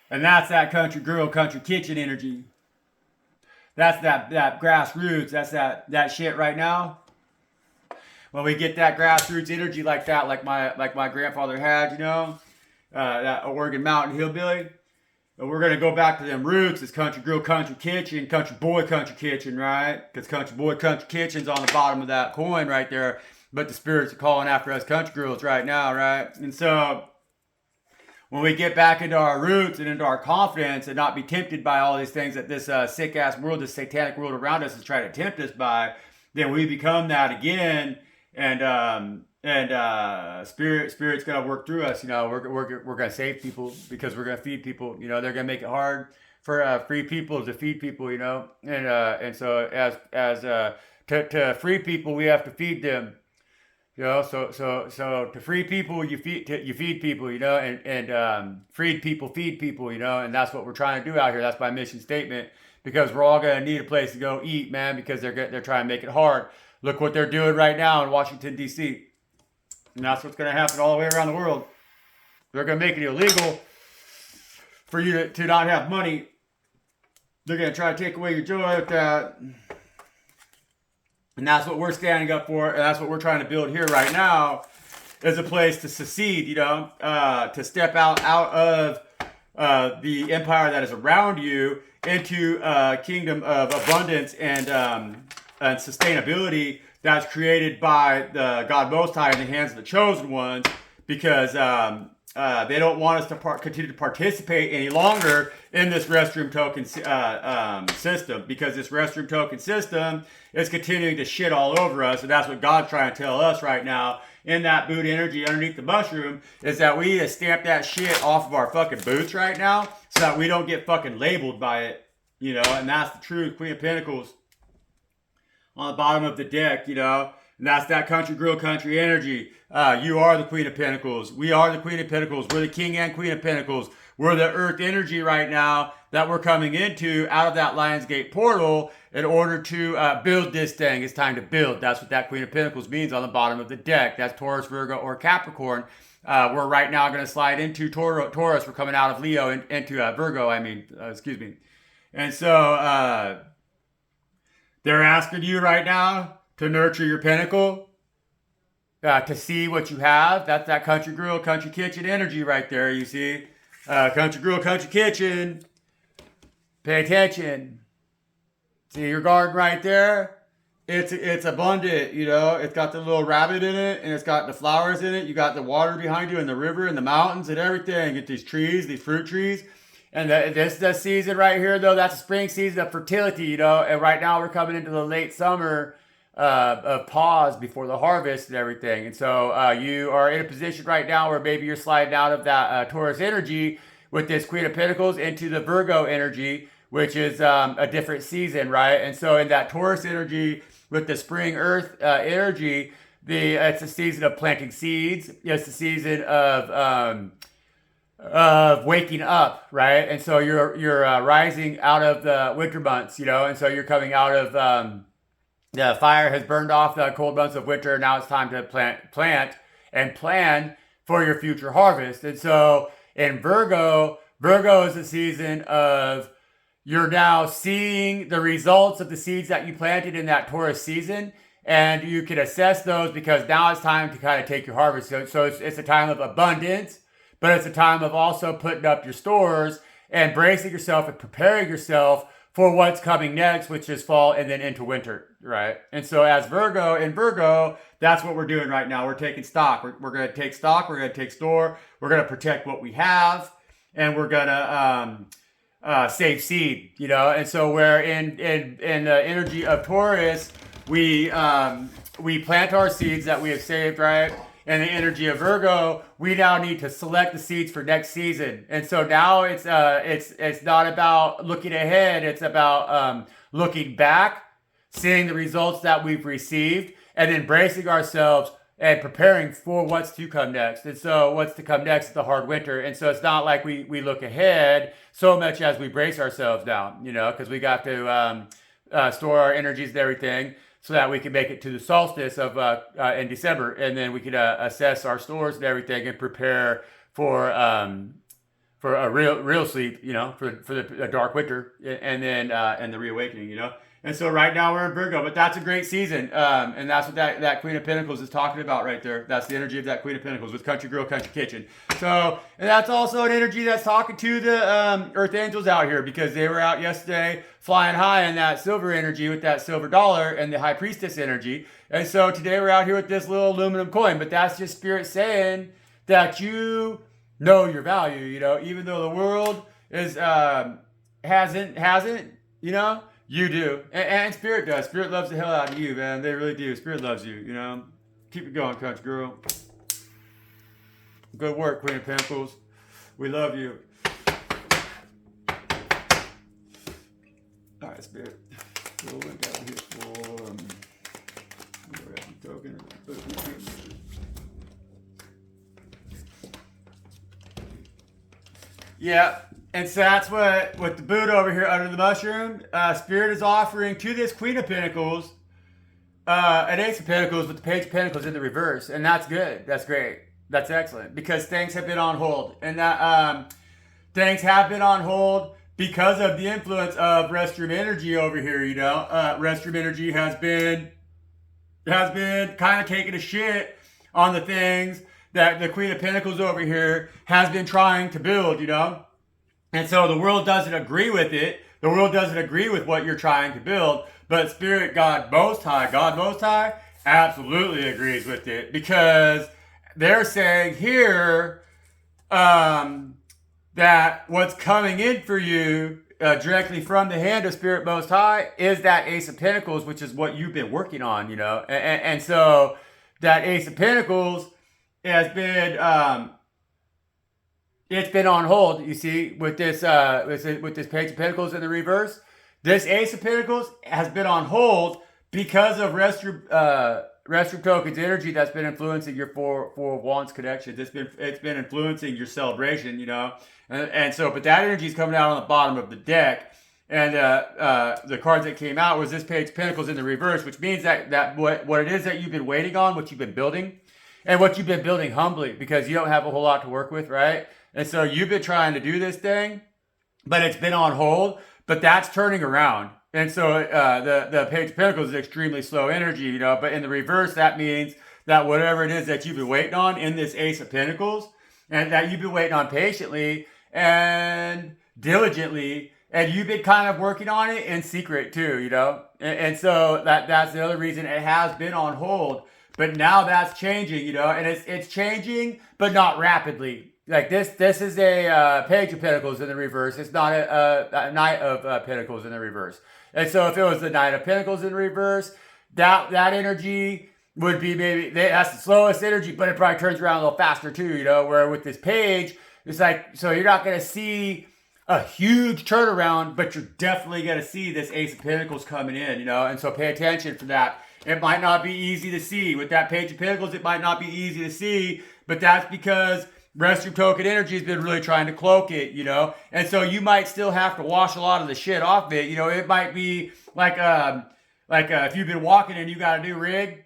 [SPEAKER 1] And that's that country girl, country kitchen energy. That's that grassroots. That's that shit right now. When we get that grassroots energy like that, like my grandfather had, you know, that Oregon Mountain hillbilly, and we're gonna go back to them roots. It's country girl, country kitchen, country boy, country kitchen, right? Because country boy, country kitchen's on the bottom of that coin right there. But the spirits are calling after us country girls right now, right? And so when we get back into our roots and into our confidence and not be tempted by all these things that this sick-ass world, this satanic world around us is trying to tempt us by, then we become that again. And spirit's going to work through us. You know, we're going to save people because we're going to feed people. You know, they're going to make it hard for free people to feed people, you know. And so to free people, we have to feed them. You know, so to free people, you feed people, you know, and freed people feed people, you know, and that's what we're trying to do out here. That's my mission statement, because we're all gonna need a place to go eat, man, because they're trying to make it hard. Look what they're doing right now in Washington D.C., and that's what's gonna happen all the way around the world. They're gonna make it illegal for you to not have money. They're gonna try to take away your joy with that. And that's what we're standing up for, and that's what we're trying to build here right now, is a place to secede, you know, to step out of the empire that is around you into a kingdom of abundance and sustainability that's created by the God Most High in the hands of the chosen ones, because they don't want us to continue to participate any longer in this restroom token system, because this restroom token system is continuing to shit all over us. And that's what God's trying to tell us right now in that boot energy underneath the mushroom, is that we need to stamp that shit off of our fucking boots right now so that we don't get fucking labeled by it, you know. And that's the truth. Queen of Pentacles on the bottom of the deck, you know. And that's that country girl, country energy. You are the Queen of Pentacles. We are the Queen of Pentacles. We're the King and Queen of Pentacles. We're the Earth energy right now that we're coming into out of that Lionsgate portal in order to build this thing. It's time to build. That's what that Queen of Pentacles means on the bottom of the deck. That's Taurus, Virgo, or Capricorn. We're right now going to slide into Taurus. We're coming out of Leo into Virgo, excuse me. And so they're asking you right now to nurture your pentacle, to see what you have. That's that country girl, country kitchen energy right there, you see. Country girl, country kitchen. Pay attention. See your garden right there? It's abundant, you know. It's got the little rabbit in it, and it's got the flowers in it. You got the water behind you and the river and the mountains and everything. Get these trees, these fruit trees. And this season right here, though, that's a spring season of fertility, you know. And right now we're coming into the late summer of pause before the harvest and everything. And so you are in a position right now where maybe you're sliding out of that Taurus energy with this Queen of Pentacles into the Virgo energy, which is a different season, right? And so in that Taurus energy with the spring earth energy, it's a season of planting seeds. It's a season of waking up, right? And so you're rising out of the winter months, you know, and so you're coming out of the fire has burned off the cold months of winter. Now it's time to plant and plan for your future harvest. And so in Virgo is a season of you're now seeing the results of the seeds that you planted in that Taurus season, and you can assess those because now it's time to kind of take your harvest. So it's a time of abundance, but it's a time of also putting up your stores and bracing yourself and preparing yourself for what's coming next, which is fall and then into winter, right? And so as Virgo, that's what we're doing right now. We're taking stock. We're going to take stock. We're going to take store. We're going to protect what we have, and we're going to save seed, you know. And so we're in the energy of Taurus, we plant our seeds that we have saved, right? And the energy of Virgo, we now need to select the seeds for next season. And so now it's not about looking ahead. It's about looking back, seeing the results that we've received, and then bracing ourselves and preparing for what's to come next. And so what's to come next is the hard winter. And so it's not like we look ahead so much as we brace ourselves down, you know, because we got to store our energies and everything, so that we can make it to the solstice of in December, and then we can assess our stores and everything and prepare for a real sleep, you know, for the dark winter and then and the reawakening, you know. And so right now we're in Virgo, but that's a great season, and that's what that Queen of Pentacles is talking about right there. That's the energy of that Queen of Pentacles with Country Girl, Country Kitchen. So, and that's also an energy that's talking to the Earth Angels out here, because they were out yesterday flying high in that silver energy with that silver dollar and the High Priestess energy. And so today we're out here with this little aluminum coin, but that's just Spirit saying that you know your value, you know, even though the world is hasn't, you know. You do. And Spirit does. Spirit loves the hell out of you, man. They really do. Spirit loves you, you know. Keep it going, Country Girl. Good work, Queen of Pentacles. We love you. All right, Spirit. Rolling down here for token. Yeah. And so that's what the Buddha over here under the mushroom, Spirit is offering to this Queen of Pentacles, an Ace of Pentacles with the Page of Pentacles in the reverse. And that's good. That's great. That's excellent. Because things have been on hold. And that things have been on hold because of the influence of Restroom energy over here, you know. Restroom energy has been kind of taking a shit on the things that the Queen of Pentacles over here has been trying to build, you know. And so the world doesn't agree with it. The world doesn't agree with what you're trying to build. But Spirit, God Most High, absolutely agrees with it. Because they're saying here that what's coming in for you directly from the hand of Spirit Most High is that Ace of Pentacles, which is what you've been working on, you know. And so that Ace of Pentacles has been... it's been on hold, you see, with this Page of Pentacles in the reverse. This Ace of Pentacles has been on hold because of Restroom Token's energy that's been influencing your four of Wands connections. It's been influencing your celebration, you know. And so, but that energy is coming out on the bottom of the deck. And the cards that came out was this Page of Pentacles in the reverse, which means that what it is that you've been waiting on, what you've been building, and what you've been building humbly, because you don't have a whole lot to work with, right? And so you've been trying to do this thing, but it's been on hold, but that's turning around. And so the Page of Pentacles is extremely slow energy, you know, but in the reverse, that means that whatever it is that you've been waiting on in this Ace of Pentacles, and that you've been waiting on patiently and diligently, and you've been kind of working on it in secret too, you know. And so that's the other reason it has been on hold. But now that's changing, you know, and it's changing, but not rapidly. Like this is a Page of Pentacles in the reverse. It's not a Knight of Pentacles in the reverse. And so if it was the Knight of Pentacles in reverse, that energy would be maybe that's the slowest energy, but it probably turns around a little faster too, you know, where with this page, it's like, so you're not going to see a huge turnaround, but you're definitely going to see this Ace of Pentacles coming in, you know, and so pay attention for that. It might not be easy to see. With that Page of Pentacles, it might not be easy to see, but that's because Restroom token energy has been really trying to cloak it, you know, and so you might still have to wash a lot of the shit off it, you know. It might be like if you've been walking and you got a new rig,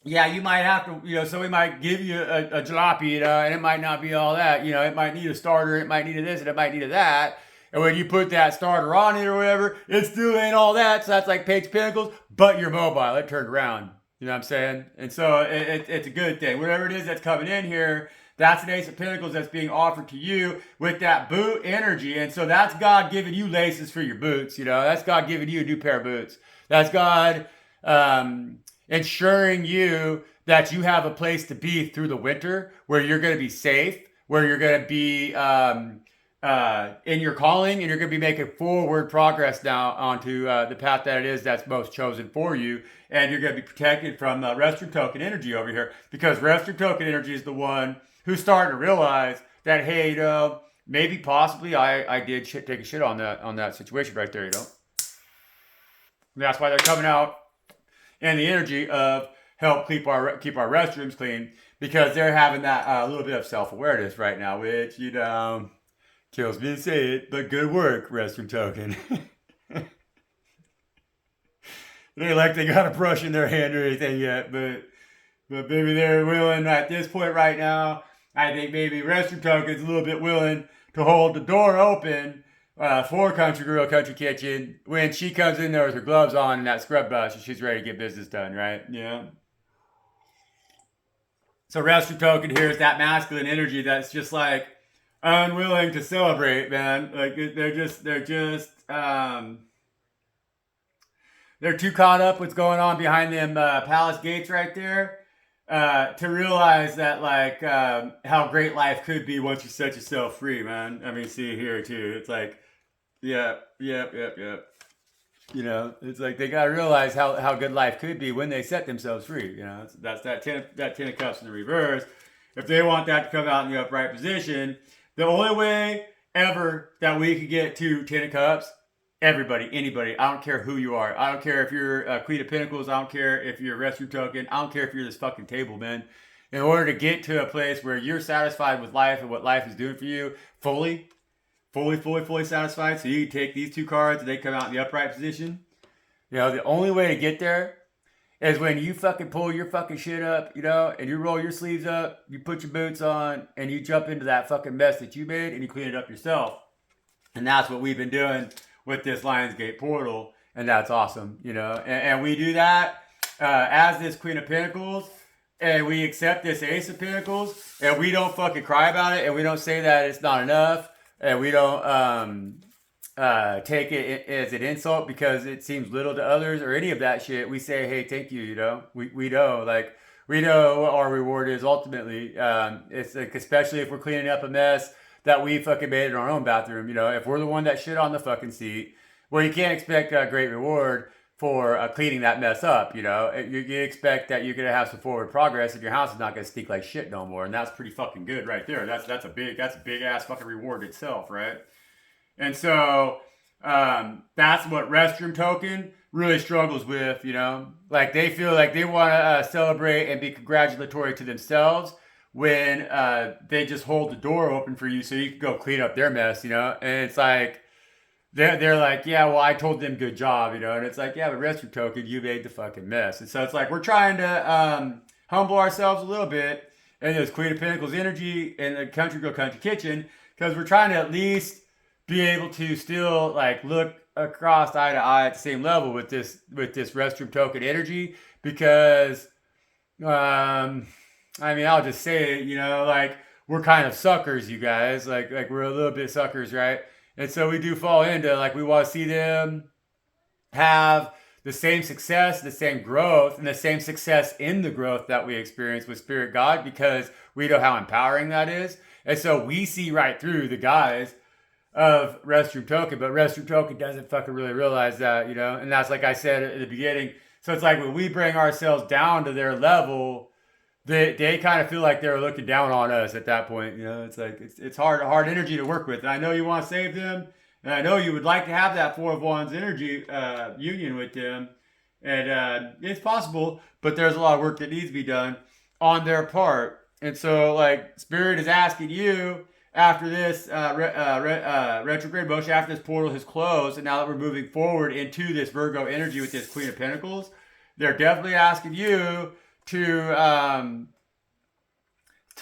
[SPEAKER 1] yeah, you might have to, you know, somebody might give you a jalopy, you know, and it might not be all that, you know, it might need a starter, it might need a this, and it might need a that. And when you put that starter on it or whatever, it still ain't all that. So that's like Page of Pentacles, but you're mobile. It turned around. You know what I'm saying? And so it's a good thing. Whatever it is that's coming in here, that's an Ace of Pentacles that's being offered to you with that boot energy. And so that's God giving you laces for your boots, you know. That's God giving you a new pair of boots. That's God ensuring you that you have a place to be through the winter where you're going to be safe, where you're going to be in your calling, and you're going to be making forward progress now onto the path that it is that's most chosen for you. And you're going to be protected from Restroom token energy over here, because Restroom token energy is the one who's starting to realize that, hey, you know, maybe possibly I did take a shit on that situation right there, you know. And that's why they're coming out in the energy of help keep our restrooms clean, because they're having that little bit of self-awareness right now, which, you know, kills me to say it, but good work, Restroom token. It ain't like they got a brush in their hand or anything yet, but maybe they're willing at this point right now. I think maybe Restroom token's a little bit willing to hold the door open for Country Girl Country Kitchen when she comes in there with her gloves on and that scrub brush, and she's ready to get business done, right? Yeah. So Restroom token here is that masculine energy that's just like unwilling to celebrate, man. Like they're too caught up what's going on behind them palace gates right there to realize that, like, how great life could be once you set yourself free, man. I mean, see here too. It's like, yep. You know, it's like they gotta realize how good life could be when they set themselves free. You know, that's that ten of cups in the reverse. If they want that to come out in the upright position, the only way ever that we could get to 10 of cups, everybody, anybody, I don't care who you are. I don't care if you're a Queen of Pentacles. I don't care if you're a Restroom token. I don't care if you're this fucking table, man. In order to get to a place where you're satisfied with life and what life is doing for you, fully satisfied, so you can take these two cards and they come out in the upright position. You know, the only way to get there is when you fucking pull your fucking shit up, you know, and you roll your sleeves up, you put your boots on, and you jump into that fucking mess that you made and you clean it up yourself. And that's what we've been doing with this Lionsgate portal, and that's awesome, you know. And we do that as this Queen of Pentacles, and we accept this Ace of Pentacles, and we don't fucking cry about it, and we don't say that it's not enough, and we don't take it as an insult because it seems little to others or any of that shit. We say, hey, thank you, you know. We know, like, we know what our reward is ultimately. It's like, especially if we're cleaning up a mess that we fucking made in our own bathroom, you know. If we're the one that shit on the fucking seat, well, you can't expect a great reward for cleaning that mess up, you know. You expect that you're going to have some forward progress and your house is not going to stink like shit no more. And that's pretty fucking good right there. That's a big ass fucking reward itself, right? And so that's what Restroom token really struggles with, you know. Like, they feel like they want to celebrate and be congratulatory to themselves when they just hold the door open for you so you can go clean up their mess, you know. And it's like, they're like, yeah, well, I told them good job, you know. And it's like, yeah, but Restroom token, you made the fucking mess. And so it's like, we're trying to humble ourselves a little bit in this Queen of Pentacles energy in the Country Girl Country Kitchen, because we're trying to at least be able to still, like, look across eye to eye at the same level with this Restroom token energy, because I mean, I'll just say it, you know, like, we're kind of suckers, you guys. Like we're a little bit suckers, right? And so we do fall into, like, we want to see them have the same success, the same growth, and the same success in the growth that we experience with Spirit God, because we know how empowering that is. And so we see right through the guys of Restroom token, but Restroom token doesn't fucking really realize that, you know. And that's, like I said at the beginning, So it's like when we bring ourselves down to their level, they kind of feel like they're looking down on us at that point. You know, it's like it's hard energy to work with. And I know you want to save them, and I know you would like to have that Four of Wands energy union with them, and it's possible, but there's a lot of work that needs to be done on their part. And so, like, Spirit is asking you after this retrograde motion, after this portal has closed, and now that we're moving forward into this Virgo energy with this Queen of Pentacles, they're definitely asking you to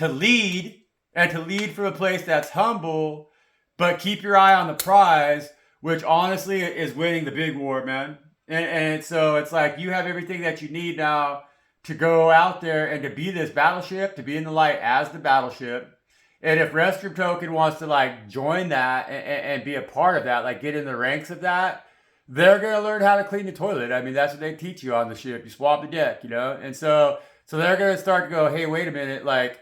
[SPEAKER 1] lead, and to lead from a place that's humble, but keep your eye on the prize, which honestly is winning the big war, man. And so it's like you have everything that you need now to go out there and to be this battleship, to be in the light as the battleship. And if Restroom Token wants to like join that and be a part of that, like get in the ranks of that, they're going to learn how to clean the toilet. I mean, that's what they teach you on the ship. You swap the deck, you know? And so they're going to start to go, hey, wait a minute, like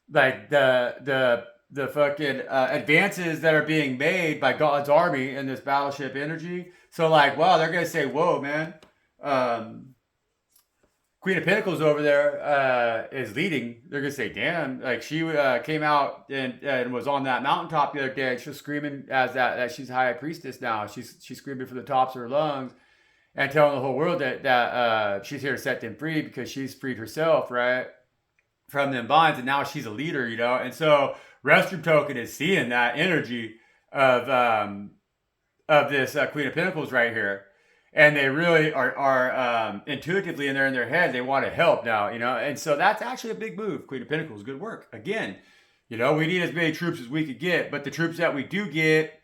[SPEAKER 1] the fucking advances that are being made by God's army in this battleship energy. So like, wow, they're going to say, whoa, man, Queen of Pentacles over there is leading. They're going to say, damn, like she came out and was on that mountaintop the other day. She was screaming as that she's High Priestess now. She's screaming from the tops of her lungs and telling the whole world that she's here to set them free because she's freed herself, right, from them binds. And now she's a leader, you know. And so Restroom Token is seeing that energy of this Queen of Pentacles right here. And they really are intuitively in their head, they want to help now, you know. And so that's actually a big move. Queen of Pentacles, good work. Again, you know, we need as many troops as we could get, but the troops that we do get,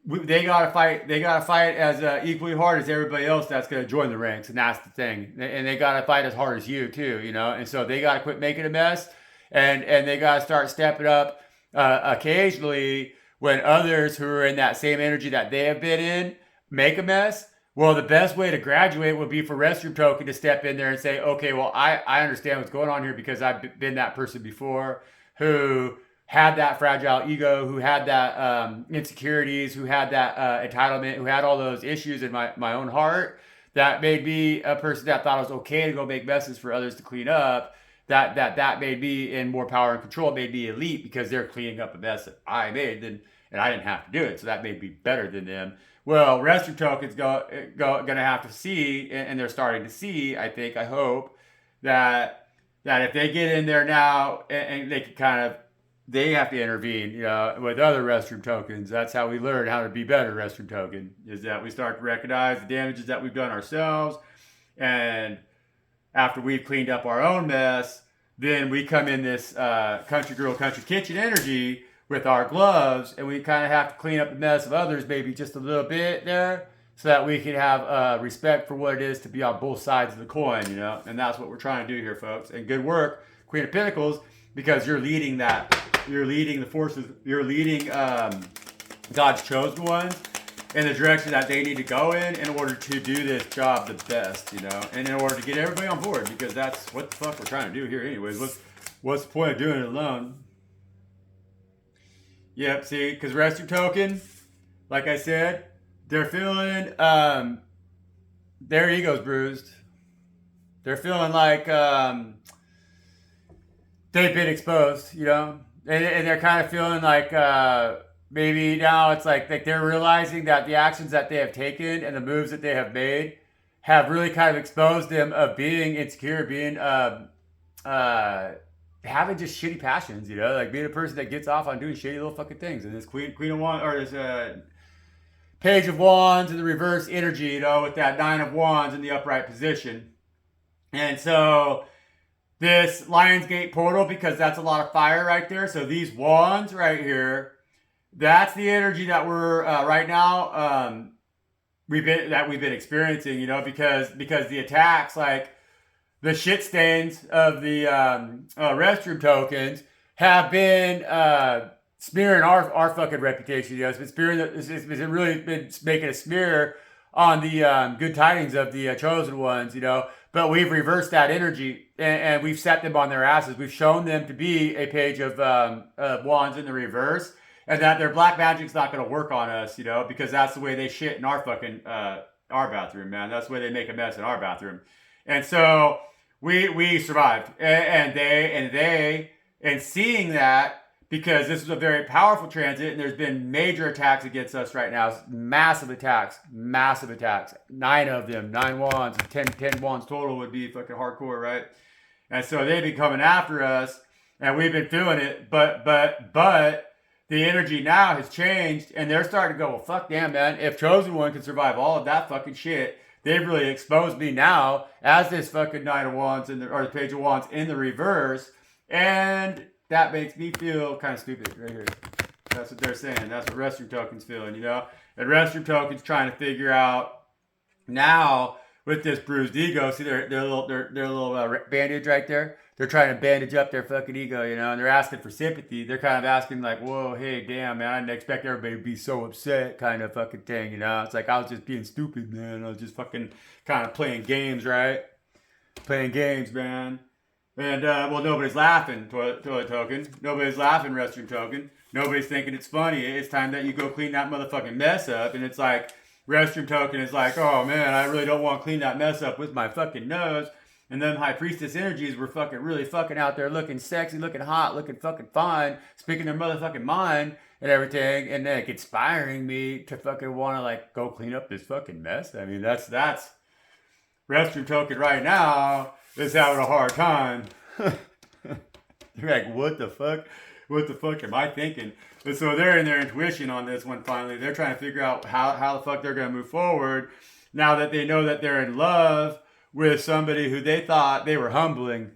[SPEAKER 1] they gotta fight. They gotta fight as equally hard as everybody else that's gonna join the ranks, and that's the thing. And they gotta fight as hard as you too, you know. And so they gotta quit making a mess, and they gotta start stepping up occasionally when others who are in that same energy that they have been in make a mess. Well, the best way to graduate would be for Restroom Token to step in there and say, okay, well, I understand what's going on here because I've been that person before who had that fragile ego, who had that insecurities, who had that entitlement, who had all those issues in my own heart. That made me a person that thought it was okay to go make messes for others to clean up. That made me in more power and control. It made me elite because they're cleaning up a mess that I made, and I didn't have to do it. So that made me better than them. Well, Restroom Token's gonna have to see, and they're starting to see, I hope, that if they get in there now and they can they have to intervene, you know, with other Restroom Tokens. That's how we learn how to be better, Restroom Token, is that we start to recognize the damages that we've done ourselves, and after we've cleaned up our own mess, then we come in this country girl, country kitchen energy with our gloves, and we kind of have to clean up the mess of others maybe just a little bit there so that we can have respect for what it is to be on both sides of the coin, you know. And that's what we're trying to do here, folks. And good work, Queen of Pentacles, because you're leading that. You're leading the forces. You're leading God's chosen ones in the direction that they need to go in order to do this job the best, you know, and in order to get everybody on board, because that's what the fuck we're trying to do here anyways. What's the point of doing it alone? Yep, see, because Restroom Token, like I said, they're feeling their ego's bruised. They're feeling like they've been exposed, you know, and they're kind of feeling like maybe now it's like they're realizing that the actions that they have taken and the moves that they have made have really kind of exposed them of being insecure, being having just shitty passions, you know, like being a person that gets off on doing shitty little fucking things. And this Queen of Wands, or this Page of Wands in the reverse energy, you know, with that Nine of Wands in the upright position. And so this Lionsgate portal, because that's a lot of fire right there. So these wands right here, that's the energy that we're right now we've been experiencing, you know, because the attacks, like the shit stains of the Restroom Tokens have been smearing our fucking reputation. You know, it's been smearing. It's really been making a smear on the good tidings of the chosen ones. You know, but we've reversed that energy and we've set them on their asses. We've shown them to be a Page of Wands in the reverse, and that their black magic's not going to work on us. You know, because that's the way they shit in our fucking our bathroom, man. That's the way they make a mess in our bathroom. And so we survived. And seeing that, because this is a very powerful transit and there's been major attacks against us right now, massive attacks. 9 of them, 9 wands, 10 wands total would be fucking hardcore, right? And so they've been coming after us and we've been feeling it, but the energy now has changed and they're starting to go, well, fuck damn, man. If Chosen One can survive all of that fucking shit, they've really exposed me now as this fucking Knight of Wands or the Page of Wands in the reverse. And that makes me feel kind of stupid right here. That's what they're saying. That's what Restroom Token's feeling, you know? And Restroom Token's trying to figure out now with this bruised ego. See their little bandage right there? They're trying to bandage up their fucking ego, you know? And they're asking for sympathy. They're kind of asking like, whoa, hey, damn, man, I didn't expect everybody to be so upset kind of fucking thing, you know? It's like, I was just being stupid, man. I was just fucking kind of playing games, right? Playing games, man. And, well, nobody's laughing, Toilet Token. Nobody's laughing, Restroom Token. Nobody's thinking it's funny. It's time that you go clean that motherfucking mess up. And it's like, Restroom Token is like, oh, man, I really don't want to clean that mess up with my fucking nose. And then High Priestess energies were fucking really fucking out there looking sexy, looking hot, looking fucking fine, speaking their motherfucking mind and everything. And then inspiring me to fucking want to, like, go clean up this fucking mess. I mean, that's Restroom Token right now is having a hard time. They're like, what the fuck? What the fuck am I thinking? And so they're in their intuition on this one finally. They're trying to figure out how the fuck they're going to move forward now that they know that they're in love with somebody who they thought they were humbling.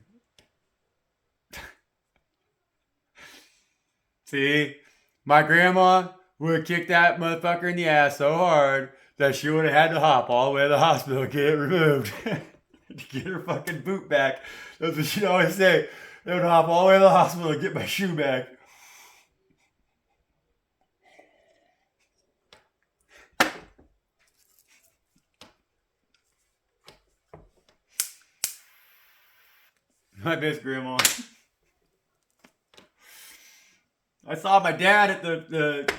[SPEAKER 1] See? My grandma would kick that motherfucker in the ass so hard that she would have had to hop all the way to the hospital to get it removed. To get her fucking boot back. That's what she'd always say. They would hop all the way to the hospital to get my shoe back. I miss Grandma. I saw my dad at the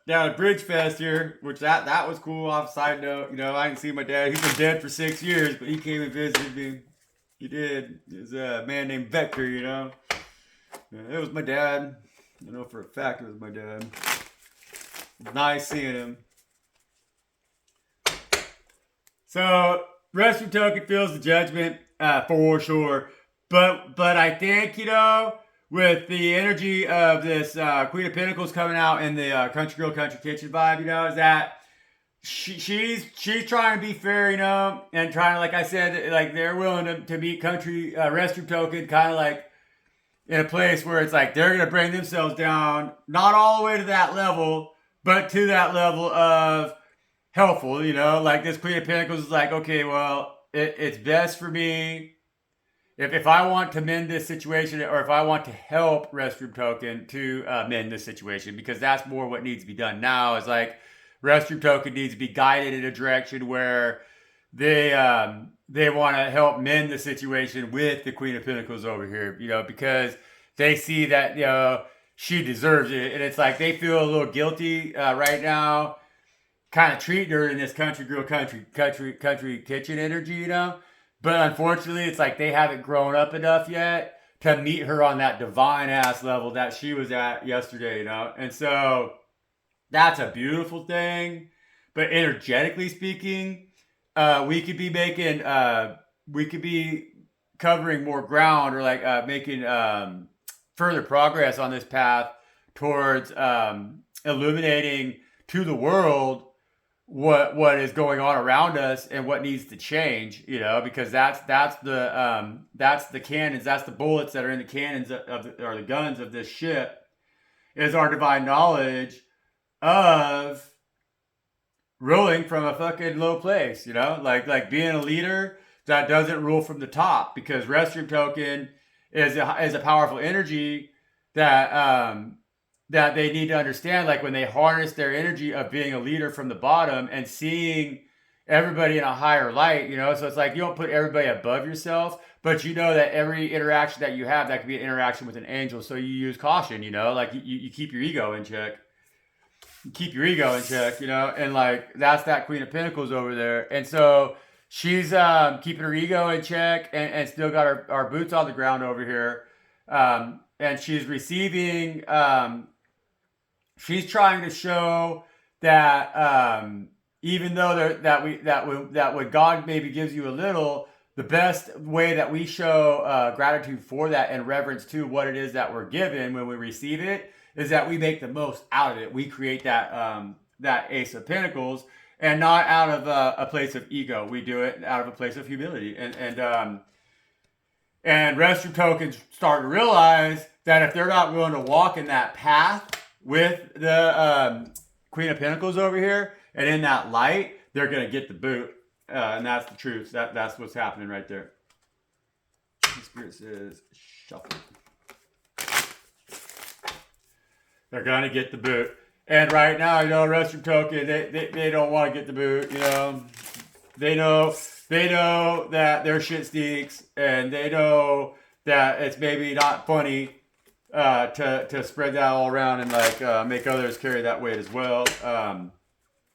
[SPEAKER 1] down at Bridge Fest here, which that was cool. Off side note, you know, I didn't see my dad. He's been dead for 6 years, but he came and visited me. He did. There's a man named Vector, you know. Yeah, it was my dad. I know for a fact it was my dad. Nice seeing him. So, Restroom Token feels the judgment for sure. But I think, you know, with the energy of this Queen of Pentacles coming out in the Country Girl, Country Kitchen vibe, you know, is that she's trying to be fair, you know, and trying to, like I said, like they're willing to meet Country Restroom Token kind of like in a place where it's like they're going to bring themselves down, not all the way to that level, but to that level of helpful, you know, like this Queen of Pentacles is like, okay, well, it's best for me. If I want to mend this situation, or if I want to help Restroom Token to mend this situation, because that's more what needs to be done now, is like Restroom Token needs to be guided in a direction where they want to help mend the situation with the Queen of Pentacles over here, you know, because they see that, you know, she deserves it. And it's like they feel a little guilty right now, kind of treating her in this country girl, country kitchen energy, you know. But unfortunately, it's like they haven't grown up enough yet to meet her on that divine ass level that she was at yesterday, you know? And so that's a beautiful thing. But energetically speaking, we could be covering more ground, or like making further progress on this path towards illuminating to the world what is going on around us and what needs to change, you know, because that's the cannons, that's the bullets that are in the cannons or the guns of this ship, is our divine knowledge of ruling from a fucking low place, you know, like being a leader that doesn't rule from the top, because Restroom Token is a powerful energy that they need to understand, like when they harness their energy of being a leader from the bottom and seeing everybody in a higher light, you know. So it's like you don't put everybody above yourself, but you know that every interaction that you have, that could be an interaction with an angel. So you use caution, you know, like you keep your ego in check. keep your ego in check, you know, and like that's that Queen of Pentacles over there. And so she's keeping her ego in check and still got our boots on the ground over here. And she's receiving, she's trying to show that even though that when God maybe gives you a little, the best way that we show gratitude for that and reverence to what it is that we're given when we receive it is that we make the most out of it. We create that Ace of Pentacles, and not out of a place of ego. We do it out of a place of humility. And Restroom tokens start to realize that if they're not willing to walk in that path with the Queen of Pentacles over here and in that light, they're going to get the boot. And that's the truth. That's what's happening right there. The Spirit says, shuffle. They're going to get the boot. And right now, you know, Restroom token, they don't want to get the boot, you know. They know that their shit stinks, and they know that it's maybe not funny to spread that all around and like make others carry that weight as well.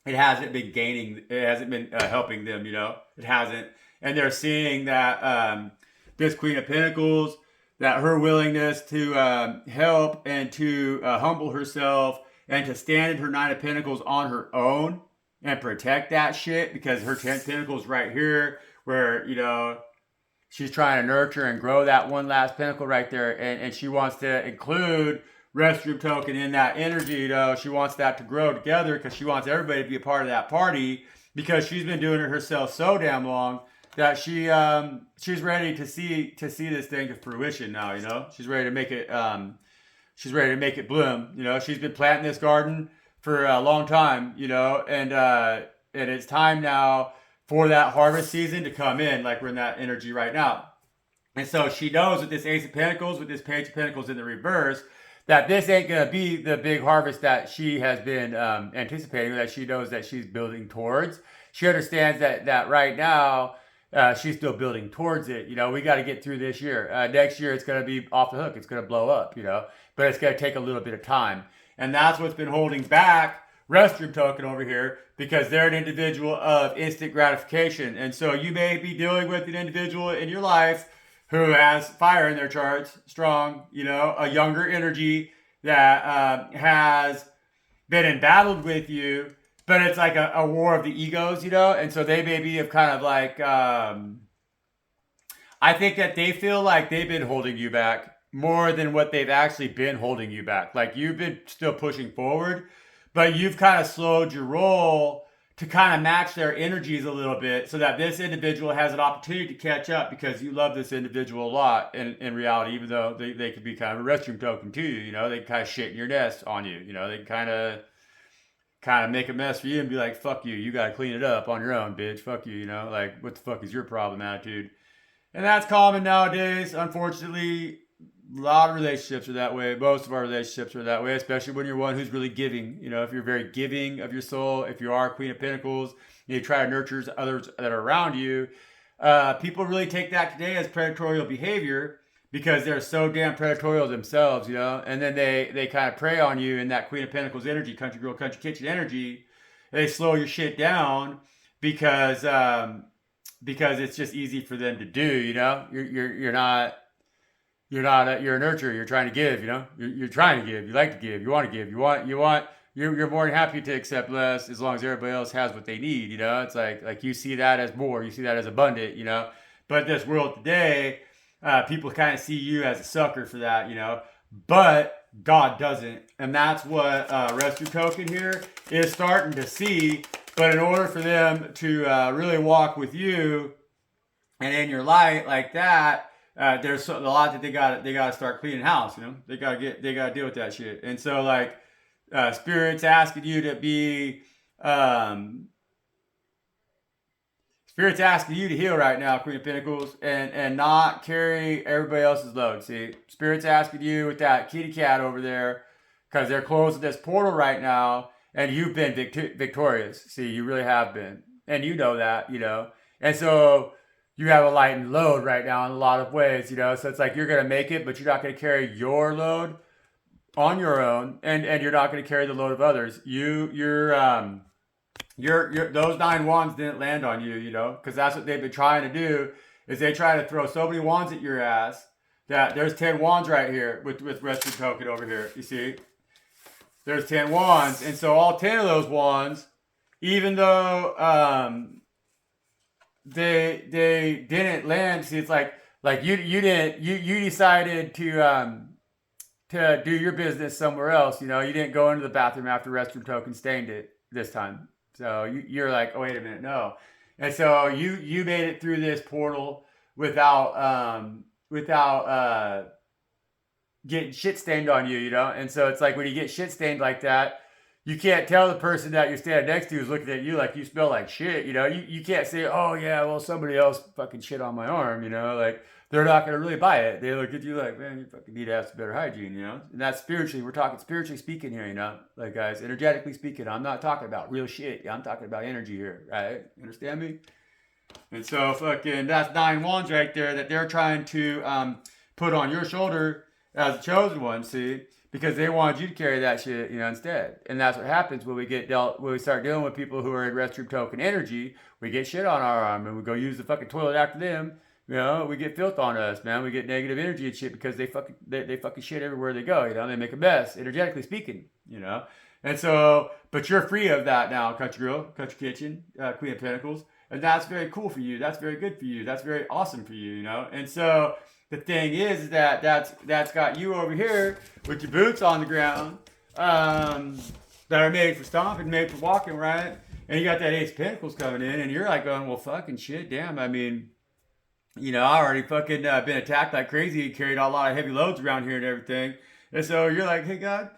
[SPEAKER 1] It hasn't been helping them, you know. It hasn't. And they're seeing that this Queen of Pentacles, that her willingness to help and to humble herself and to stand in her Nine of Pentacles on her own and protect that shit, because her 10 Pentacles right here where, you know, she's trying to nurture and grow that one last pentacle right there, and she wants to include Restroom token in that energy, you know. She wants that to grow together because she wants everybody to be a part of that party, because she's been doing it herself so damn long that she's ready to see this thing to fruition now, you know. She's ready to make it bloom, you know. She's been planting this garden for a long time, you know, and it's time now for that harvest season to come in, like we're in that energy right now. And so she knows with this Ace of Pentacles, with this Page of Pentacles in the reverse, that this ain't going to be the big harvest that she has been anticipating, that she knows that she's building towards. She understands that right now, she's still building towards it. You know, we got to get through this year. Next year, it's going to be off the hook. It's going to blow up, you know, but it's going to take a little bit of time. And that's what's been holding back Restroom token over here, because they're an individual of instant gratification. And so you may be dealing with an individual in your life who has fire in their charts, strong, you know, a younger energy that has been embattled with you, but it's like a war of the egos, you know. And so they maybe have kind of like, I think that they feel like they've been holding you back more than what they've actually been holding you back. Like you've been still pushing forward, but you've kind of slowed your roll to kind of match their energies a little bit, so that this individual has an opportunity to catch up, because you love this individual a lot in reality, even though they could be kind of a Restroom token to you, you know. They kind of shit in your nest on you, you know. They kind of make a mess for you and be like, fuck you, you got to clean it up on your own, bitch, fuck you, you know. Like, what the fuck is your problem attitude? And that's common nowadays, unfortunately. A lot of relationships are that way. Most of our relationships are that way, especially when you're one who's really giving. You know, if you're very giving of your soul, if you are Queen of Pentacles, and you try to nurture others that are around you, people really take that today as predatorial behavior, because they're so damn predatorial themselves, you know. And then they kind of prey on you in that Queen of Pentacles energy, country girl, country kitchen energy. They slow your shit down because it's just easy for them to do, you know. You're not. You're a nurturer. You're trying to give, you know. You're trying to give. You like to give. You want to give. You're more than happy to accept less as long as everybody else has what they need, you know. It's like you see that as more. You see that as abundant, you know. But this world today, people kind of see you as a sucker for that, you know. But God doesn't, and that's what Restroom token here is starting to see. But in order for them to really walk with you and in your light like that, there's a lot that they gotta start cleaning house, you know. They gotta deal with that shit. And so like Spirit's asking you to be Spirit's asking you to heal right now, Queen of Pentacles, and not carry everybody else's load. See, Spirit's asking you with that kitty cat over there, because they're closing this portal right now, and you've been victorious. See, you really have been, and you know that, you know. And so you have a lightened load right now in a lot of ways, you know. So it's like you're going to make it, but you're not going to carry your load on your own, and you're not going to carry the load of others. Your those 9 wands didn't land on you, you know, because that's what they've been trying to do. Is they try to throw so many wands at your ass that there's 10 wands right here with Restroom token over here. You see, there's 10 wands, and so all 10 of those wands, even though they didn't land. See, it's like you decided to do your business somewhere else. You know, you didn't go into the bathroom after Restroom token stained it this time. So you're like, oh wait a minute, no. And so you made it through this portal without getting shit stained on you, you know? And so it's like when you get shit stained like that, you can't tell the person that you're standing next to is looking at you like you smell like shit, you know? You can't say, oh yeah, well somebody else fucking shit on my arm, you know? Like they're not gonna really buy it. They look at you like, man, you fucking need to have some better hygiene, you know? And that's spiritually, we're talking spiritually speaking here, you know? Like guys, energetically speaking, I'm not talking about real shit. I'm talking about energy here, right? You understand me? And so fucking that's 9 wands right there that they're trying to put on your shoulder as a chosen one, see? Because they wanted you to carry that shit, you know, instead. And that's what happens when we start dealing with people who are in Restroom token energy. We get shit on our arm and we go use the fucking toilet after them. You know, we get filth on us, man. We get negative energy and shit because they fucking shit everywhere they go, you know. They make a mess, energetically speaking, you know. And so, but you're free of that now, country girl, country kitchen, Queen of Pentacles. And that's very cool for you. That's very good for you. That's very awesome for you, you know. And so the thing is that that's got you over here with your boots on the ground that are made for stomping, made for walking, right? And you got that Ace of Pentacles coming in, and you're like going, well, fucking shit, damn. I mean, you know, I already fucking been attacked like crazy, carried a lot of heavy loads around here and everything. And so you're like, hey, God,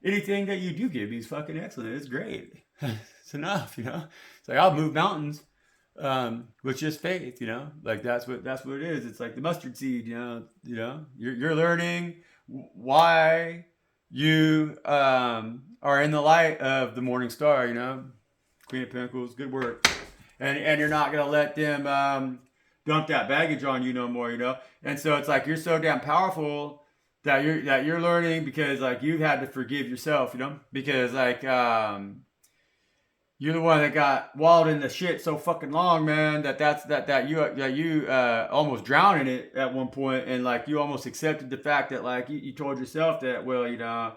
[SPEAKER 1] anything that you do give me is fucking excellent. It's great. It's enough, you know. It's like I'll move mountains with just faith, you know. Like that's what it is. It's like the mustard seed, you know. You're learning why you are in the light of the morning star, you know. Queen of Pentacles, good work. And you're not gonna let them dump that baggage on you no more, you know. And so it's like you're so damn powerful that you're learning because like you've had to forgive yourself, you know, because like you're the one that got walled in the shit so fucking long, man, that you almost drowned in it at one point, and like you almost accepted the fact that like you told yourself that, well, you know,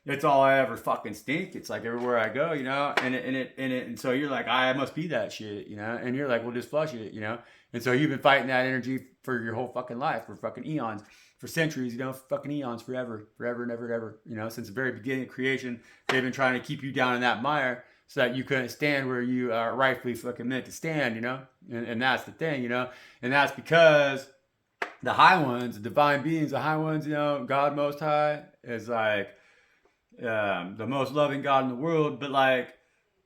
[SPEAKER 1] it's all I ever fucking stink. It's like everywhere I go, you know, and so you're like, I must be that shit, you know, and you're like, well, just flush it, you know. And so you've been fighting that energy for your whole fucking life, for fucking eons, for centuries, you know, fucking eons, forever and ever, you know, since the very beginning of creation. They've been trying to keep you down in that mire so that you couldn't stand where you are rightfully fucking meant to stand, you know. And that's the thing, you know. And that's because the high ones, the divine beings, the high ones, you know, God Most High is like the most loving God in the world, but like,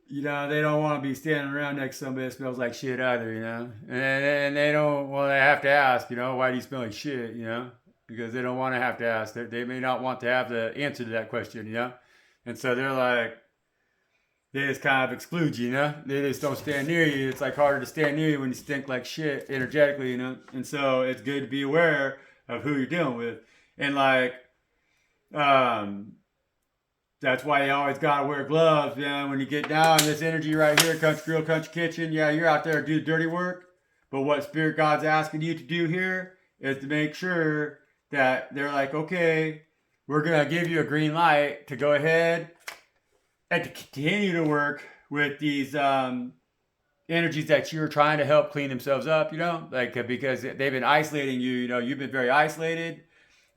[SPEAKER 1] you know, they don't want to be standing around next to somebody that smells like shit either, you know. And they don't, well, they have to ask, you know, why do you smell like shit, you know? Because they don't want to have to ask. They may not want to have the answer to that question, you know. And so they're like, they just kind of exclude you, you know. They just don't stand near you. It's like harder to stand near you when you stink like shit energetically, you know. And so it's good to be aware of who you're dealing with. And like, that's why you always gotta wear gloves, man. When you get down this energy right here, country grill, country kitchen, yeah, you're out there to do dirty work. But what Spirit God's asking you to do here is to make sure that they're like, okay, we're gonna give you a green light to go ahead and to continue to work with these energies that you're trying to help clean themselves up, you know, like because they've been isolating you, you know, you've been very isolated.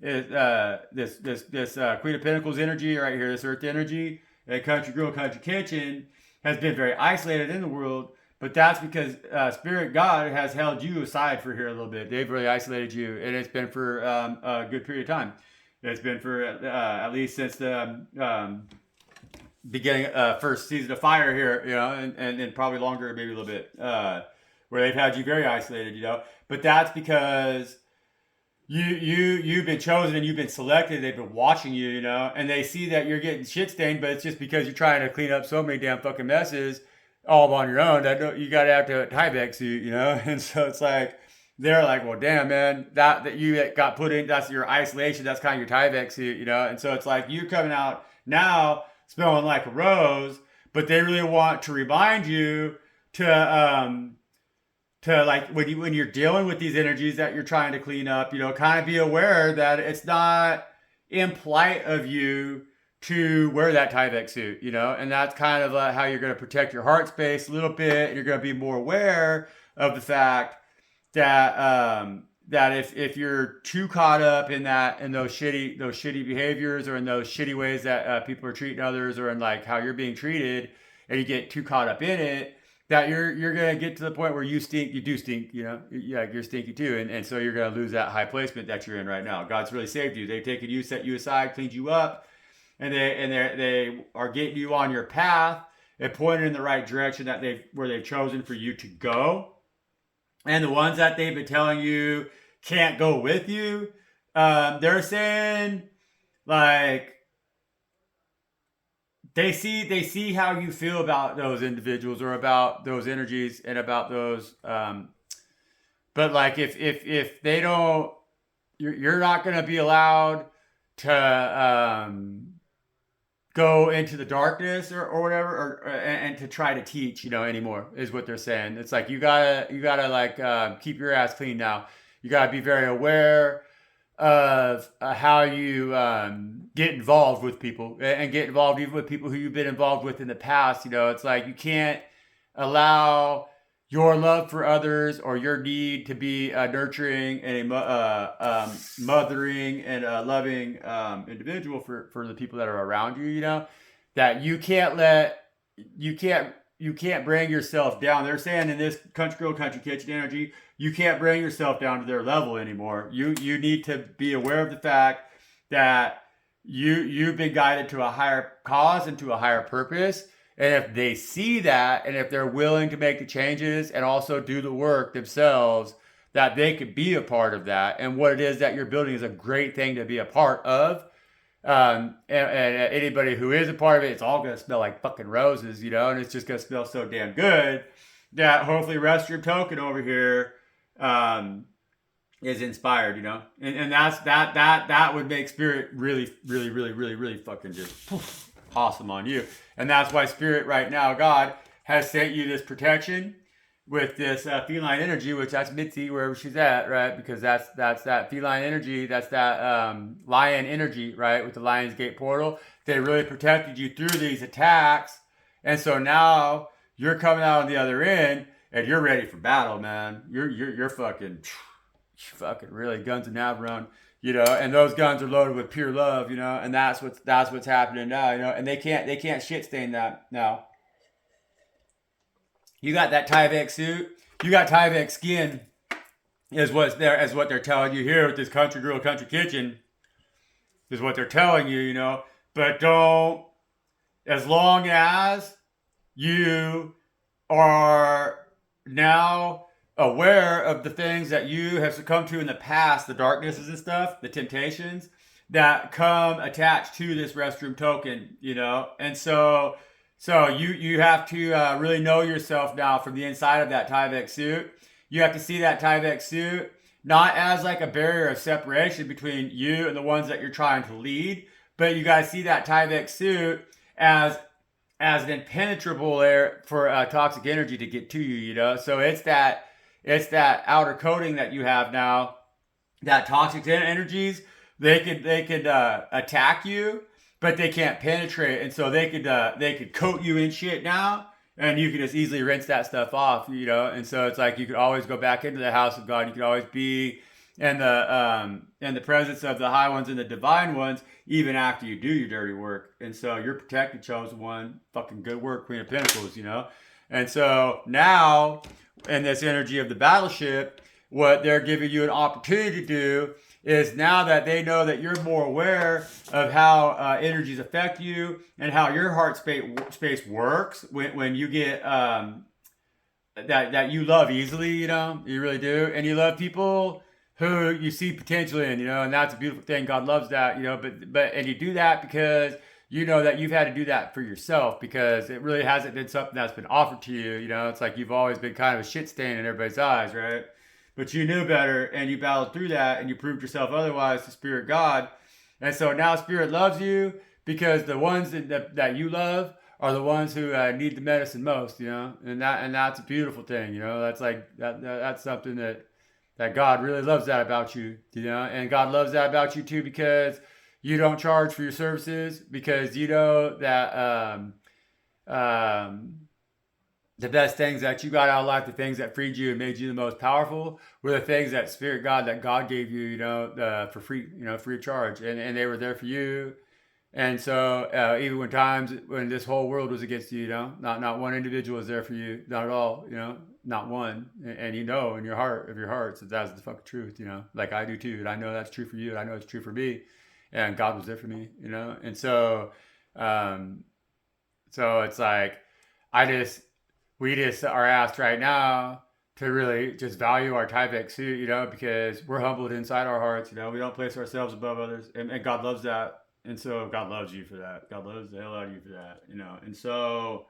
[SPEAKER 1] This Queen of Pentacles energy right here, this Earth energy, and Country Girl, Country Kitchen has been very isolated in the world, but that's because Spirit God has held you aside for here a little bit. They've really isolated you, and it's been for a good period of time. It's been for at least since the beginning, first season of Fire here, you know, and probably longer, maybe a little bit, where they've had you very isolated, you know. But that's because you've been chosen and you've been selected. They've been watching you, you know, and they see that you're getting shit stained, but it's just because you're trying to clean up so many damn fucking messes all on your own that you got to have to Tyvek suit, you know. And so it's like they're like, well, damn, man, that you got put in, that's your isolation, that's kind of your Tyvek suit, you know? And so it's like you coming out now smelling like a rose, but they really want to remind you to like when you're dealing with these energies that you're trying to clean up, you know, kind of be aware that it's not impolite of you to wear that Tyvek suit, you know, and that's kind of how you're going to protect your heart space a little bit. And you're going to be more aware of the fact that that if you're too caught up in those shitty behaviors or in those shitty ways that people are treating others or in like how you're being treated, and you get too caught up in it, that you're gonna get to the point where you do stink, you know, yeah, you're stinky too, and so you're gonna lose that high placement that you're in right now. God's really saved you. They've taken you, set you aside, cleaned you up, and they are getting you on your path and pointing in the right direction that they've chosen for you to go. And the ones that they've been telling you can't go with you, they're saying like they see how you feel about those individuals or about those energies and about those but like if they don't, you're not going to be allowed to go into the darkness or whatever and to try to teach, you know, anymore is what they're saying. It's like you gotta like keep your ass clean now. You gotta be very aware of how you get involved with people and get involved even with people who you've been involved with in the past. You know, it's like you can't allow your love for others or your need to be a nurturing and a mothering and a loving individual for the people that are around you. You know, that you can't bring yourself down. They're saying in this country girl, country kitchen energy, you can't bring yourself down to their level anymore. You need to be aware of the fact that you've been guided to a higher cause and to a higher purpose. And if they see that, and if they're willing to make the changes and also do the work themselves, that they could be a part of that. And what it is that you're building is a great thing to be a part of. And anybody who is a part of it, it's all going to smell like fucking roses, you know, and it's just going to smell so damn good that hopefully Restroom Token over here is inspired, you know, and that would make Spirit really fucking just awesome on you. And that's why Spirit right now, God, has sent you this protection with this feline energy, which that's Mitzi, wherever she's at, right? Because that's that feline energy, that's that lion energy, right? With the Lion's Gate portal. They really protected you through these attacks. And so now you're coming out on the other end and you're ready for battle, man. You're fucking really guns and nav around. You know, and those guns are loaded with pure love, you know, and that's what's happening now, you know, and they can't shit stain that now. You got that Tyvek suit, you got Tyvek skin, is what they're telling you here with this country girl, country kitchen, is what they're telling you, you know. But don't, as long as you are now aware of the things that you have succumbed to in the past, the darknesses and stuff, the temptations that come attached to this Restroom Token, you know. And so you have to really know yourself now from the inside of that Tyvek suit. You have to see that Tyvek suit not as like a barrier of separation between you and the ones that you're trying to lead, but you guys see that Tyvek suit as an impenetrable layer for toxic energy to get to you, you know. So it's that outer coating that you have now, that toxic energies, they could attack you, but they can't penetrate. And so they could coat you in shit now, and you could just easily rinse that stuff off, you know. And so it's like you could always go back into the house of God. You could always be in the presence of the high ones and the divine ones, even after you do your dirty work. And so you're protected, chosen one. Fucking good work, Queen of Pentacles, you know. And so now, in this energy of the battleship, what they're giving you an opportunity to do is, now that they know that you're more aware of how energies affect you and how your heart space works when you get that you love easily, you know, you really do, and you love people who you see potential in, you know, and that's a beautiful thing. God loves that, you know, but and you do that because you know that you've had to do that for yourself, because it really hasn't been something that's been offered to you. You know, it's like you've always been kind of a shit stain in everybody's eyes, right? but you knew better and you battled through that and you proved yourself otherwise to Spirit God. And so now Spirit loves you because the ones that you love are the ones who need the medicine most, and that's a beautiful thing, That's like that's something that God really loves that about you, and God loves that about you too because you don't charge for your services because you know that the best things that you got out of life, the things that freed you and made you the most powerful, were the things that Spirit God that God gave you, for free, free of charge, and they were there for you. And so even when times when this whole world was against you, not one individual was there for you, not at all, not one. And in your heart of your hearts, that's the fucking truth, like I do too. And I know that's true for you, and I know it's true for me. And God was there for me, And so, so it's like, we just are asked right now to really just value our Theyve suit, because we're humbled inside our hearts, we don't place ourselves above others, and God loves that. And so God loves you for that. God loves the hell out of you for that, And so,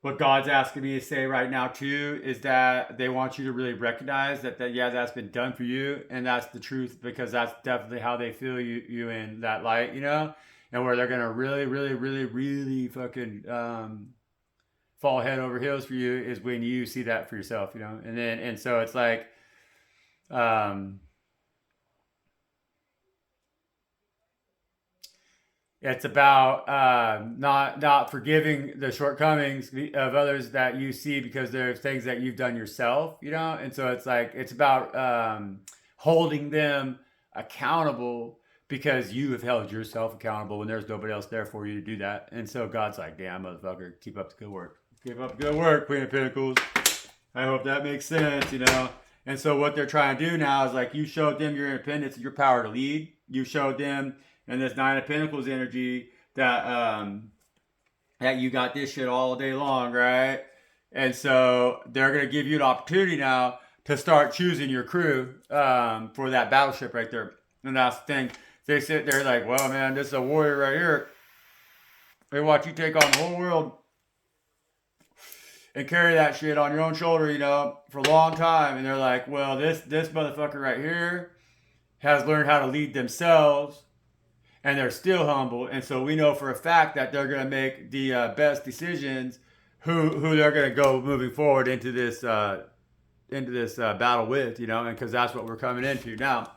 [SPEAKER 1] what God's asking me to say right now too is that they want you to really recognize that yeah, that's been done for you, and that's the truth, because that's definitely how they feel you in that light, and where they're gonna really, really, really, really fucking fall head over heels for you is when you see that for yourself, and so it's like, it's about not forgiving the shortcomings of others that you see because there's things that you've done yourself, And so it's like, it's about holding them accountable because you have held yourself accountable when there's nobody else there for you to do that. And so God's like, damn, motherfucker, keep up the good work. Keep up the good work, Queen of Pentacles. I hope that makes sense, And so what they're trying to do now is, like, you showed them your independence and your power to lead. You showed them, and this Nine of Pentacles energy, that that you got this shit all day long, right? And so they're going to give you an opportunity now to start choosing your crew for that battleship right there. And that's the thing. They sit there like, well, man, this is a warrior right here. They watch you take on the whole world and carry that shit on your own shoulder, for a long time. And they're like, well, this motherfucker right here has learned how to lead themselves, and they're still humble. And so we know for a fact that they're going to make the best decisions who they're going to go moving forward into this battle with, and because that's what we're coming into now.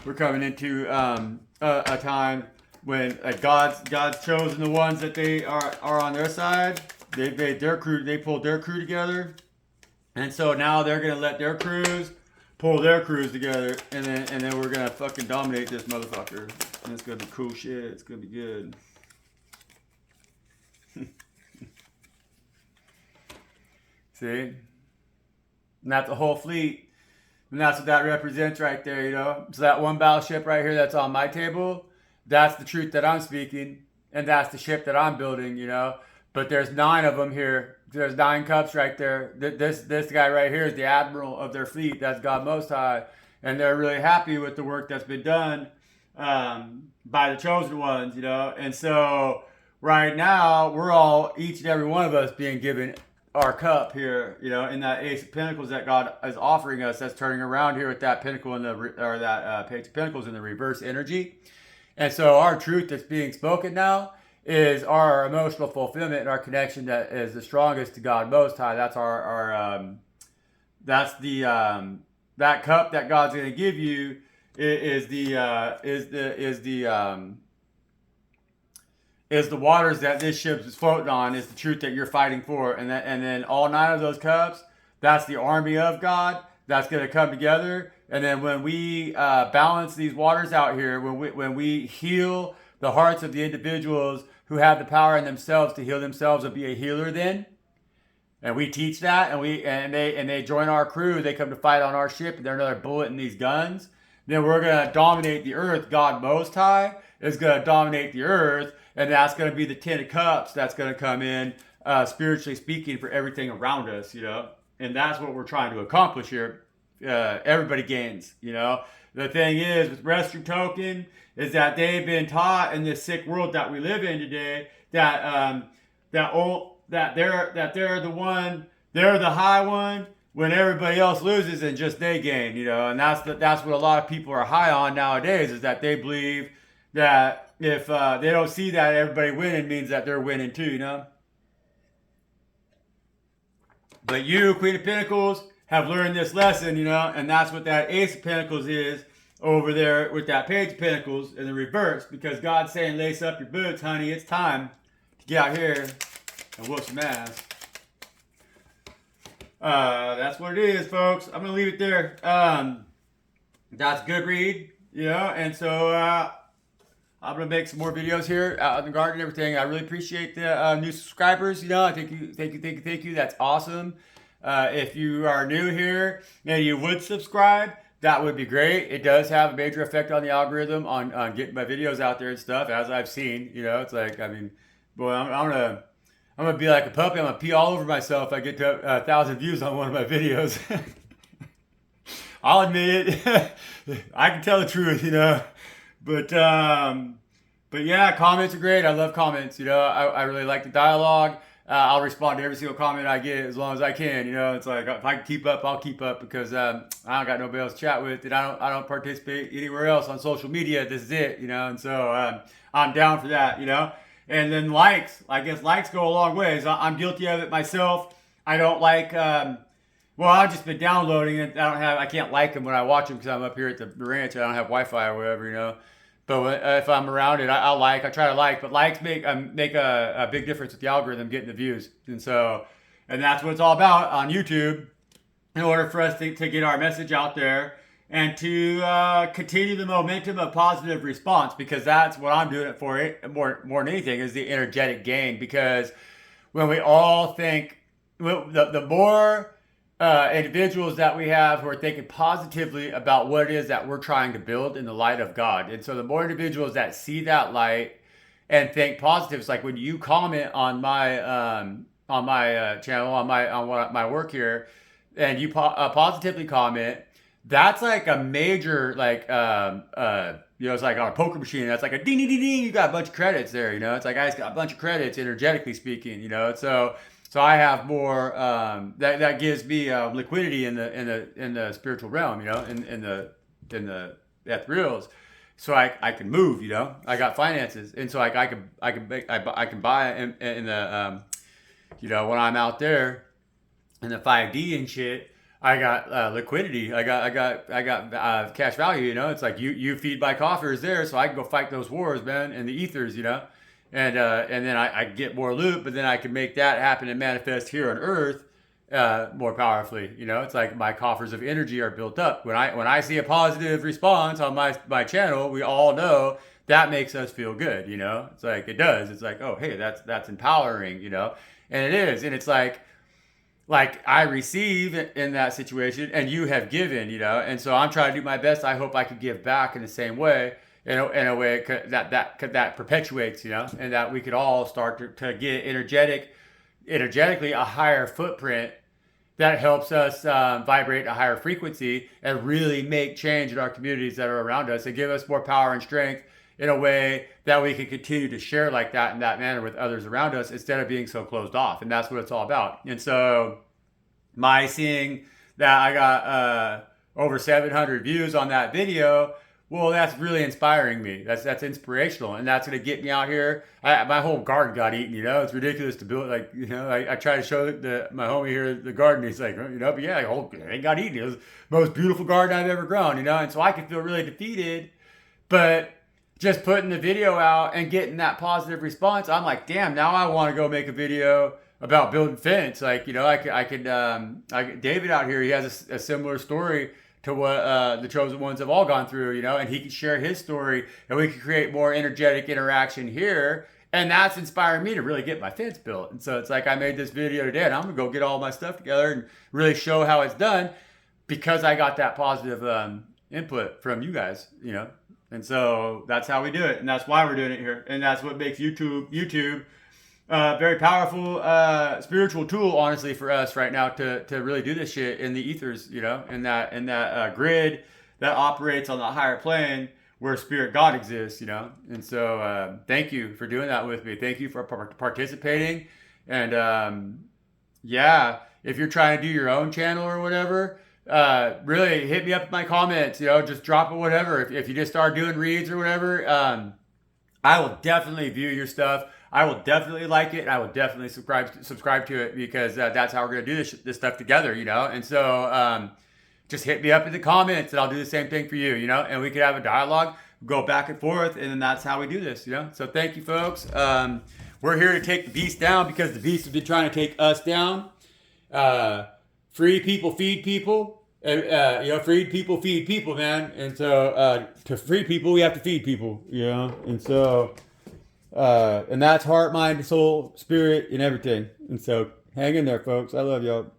[SPEAKER 1] We're coming into a time when God's chosen the ones that they are on their side. They pulled their crew together, and so now they're going to let their crews pull their crews together, and then we're gonna fucking dominate this motherfucker. And it's gonna be cool shit. It's gonna be good. See? And that's a whole fleet. And that's what that represents right there, So that one battleship right here that's on my table, that's the truth that I'm speaking. And that's the ship that I'm building, But there's 9 of them here. There's 9 cups right there. This guy right here is the admiral of their fleet. That's God Most High. And they're really happy with the work that's been done by the chosen ones, And so right now, we're all, each and every one of us, being given our cup here, in that Ace of Pentacles that God is offering us. That's turning around here with that Pentacle in that Page of Pentacles in the reverse energy. And so our truth that's being spoken now is our emotional fulfillment and our connection that is the strongest to God Most High. That's that cup that God's going to give you is the waters that this ship is floating on, is the truth that you're fighting for. And then all 9 of those cups, that's the army of God that's going to come together. And then when we balance these waters out here, when we heal the hearts of the individuals who have the power in themselves to heal themselves and be a healer, then, and we teach that, and they join our crew, they come to fight on our ship, and they're another bullet in these guns, then we're going to dominate the earth. God Most High is going to dominate the earth, and that's going to be the 10 of Cups that's going to come in, spiritually speaking, for everything around us, and that's what we're trying to accomplish here. Everybody gains, The thing is, with Restroom Token, is that they've been taught in this sick world that we live in today that that they're the one, they're the high one when everybody else loses and just they gain, you know. And that's what a lot of people are high on nowadays, is that they believe that if they don't see that everybody winning means that they're winning too, you know. But you, Queen of Pentacles, have learned this lesson, you know, and that's what that Ace of Pentacles is over there with that Page of Pentacles in the reverse, because God's saying, lace up your boots, honey. It's time to get out here and whoop some ass. That's what it is, folks. I'm going to leave it there. That's good read, you know, and so I'm going to make some more videos here out in the garden and everything. I really appreciate the new subscribers, you know. I thank you. That's awesome. If you are new here and you would subscribe, that would be great. It does have a major effect on the algorithm, on getting my videos out there and stuff, as I've seen. You know, it's like, I mean, boy, I'm gonna be like a puppy. I'm gonna pee all over myself if I get to 1,000 views on one of my videos. I'll admit it. I can tell the truth, you know. But yeah, comments are great. I love comments. You know, I really like the dialogue. I'll respond to every single comment I get as long as I can. You know, it's like, if I can keep up, I'll keep up, because I don't got nobody else to chat with, and I don't participate anywhere else on social media. This is it, you know, and so I'm down for that, you know. And then likes, I guess likes go a long ways. I'm guilty of it myself. I don't like. Well, I've just been downloading it. I can't like them when I watch them because I'm up here at the ranch. I don't have Wi-Fi or whatever, you know. But if I'm around it, I try to like. But likes make a big difference with the algorithm getting the views. And that's what it's all about on YouTube, in order for us to get our message out there and to continue the momentum of positive response, because that's what I'm doing it for. It more than anything is the energetic gain. Because when we all think, the more individuals that we have who are thinking positively about what it is that we're trying to build in the light of God. And so the more individuals that see that light and think positive, it's like when you comment on my channel, on my work here, and you positively comment, that's like a major, like, you know, it's like on a poker machine. That's like a ding, ding, ding, ding. You got a bunch of credits there, you know. It's like I just got a bunch of credits, energetically speaking, you know. So I have more. That gives me liquidity in the spiritual realm, you know, in the ethereals. So I can move, you know. I got finances, and so I can buy in the you know, when I'm out there in the 5D and shit. I got liquidity. I got cash value. You know, it's like you feed my coffers there, so I can go fight those wars, man, in the ethers. You know. And then I get more loot, but then I can make that happen and manifest here on Earth more powerfully. You know, it's like my coffers of energy are built up. When I see a positive response on my channel, we all know that makes us feel good. You know, it's like it does. It's like, oh, hey, that's empowering. You know, and it is, and it's like I receive in that situation, and you have given. You know, and so I'm trying to do my best. I hope I could give back in the same way. In a way that perpetuates, you know, and that we could all start to get energetically a higher footprint that helps us vibrate a higher frequency and really make change in our communities that are around us, and give us more power and strength in a way that we can continue to share like that in that manner with others around us, instead of being so closed off. And that's what it's all about. And so my seeing that I got over 700 views on that video, well, that's really inspiring me. That's inspirational, and that's gonna get me out here. My whole garden got eaten. You know, it's ridiculous to build. Like, you know, I try to show my homie here the garden. He's like, you know, but yeah, the whole thing got eaten. It was the most beautiful garden I've ever grown. You know, and so I can feel really defeated, but just putting the video out and getting that positive response, I'm like, damn, now I want to go make a video about building fence. Like, you know, I could David out here, he has a similar story to what the chosen ones have all gone through, you know, and he can share his story, and we can create more energetic interaction here. And that's inspiring me to really get my fence built. And so it's like, I made this video today, and I'm gonna go get all my stuff together and really show how it's done, because I got that positive input from you guys, you know. And so that's how we do it, and that's why we're doing it here, and that's what makes YouTube very powerful spiritual tool, honestly, for us right now to really do this shit in the ethers, you know, in that grid that operates on the higher plane where spirit God exists, you know. And so thank you for doing that with me. Thank you for participating And yeah, if you're trying to do your own channel or whatever, really hit me up in my comments, just drop it, whatever. If you just start doing reads or whatever, I will definitely view your stuff. I will definitely like it. I will definitely subscribe to it, because that's how we're going to do this stuff together, And so just hit me up in the comments and I'll do the same thing for you, and we could have a dialogue, go back and forth, and then that's how we do this, So thank you, folks. We're here to take the beast down, because the beast has been trying to take us down. Free people, feed people. Freed people, feed people, man. And so to free people, we have to feed people, And so, and that's heart, mind, soul, spirit, and everything. And so hang in there, folks. I love y'all.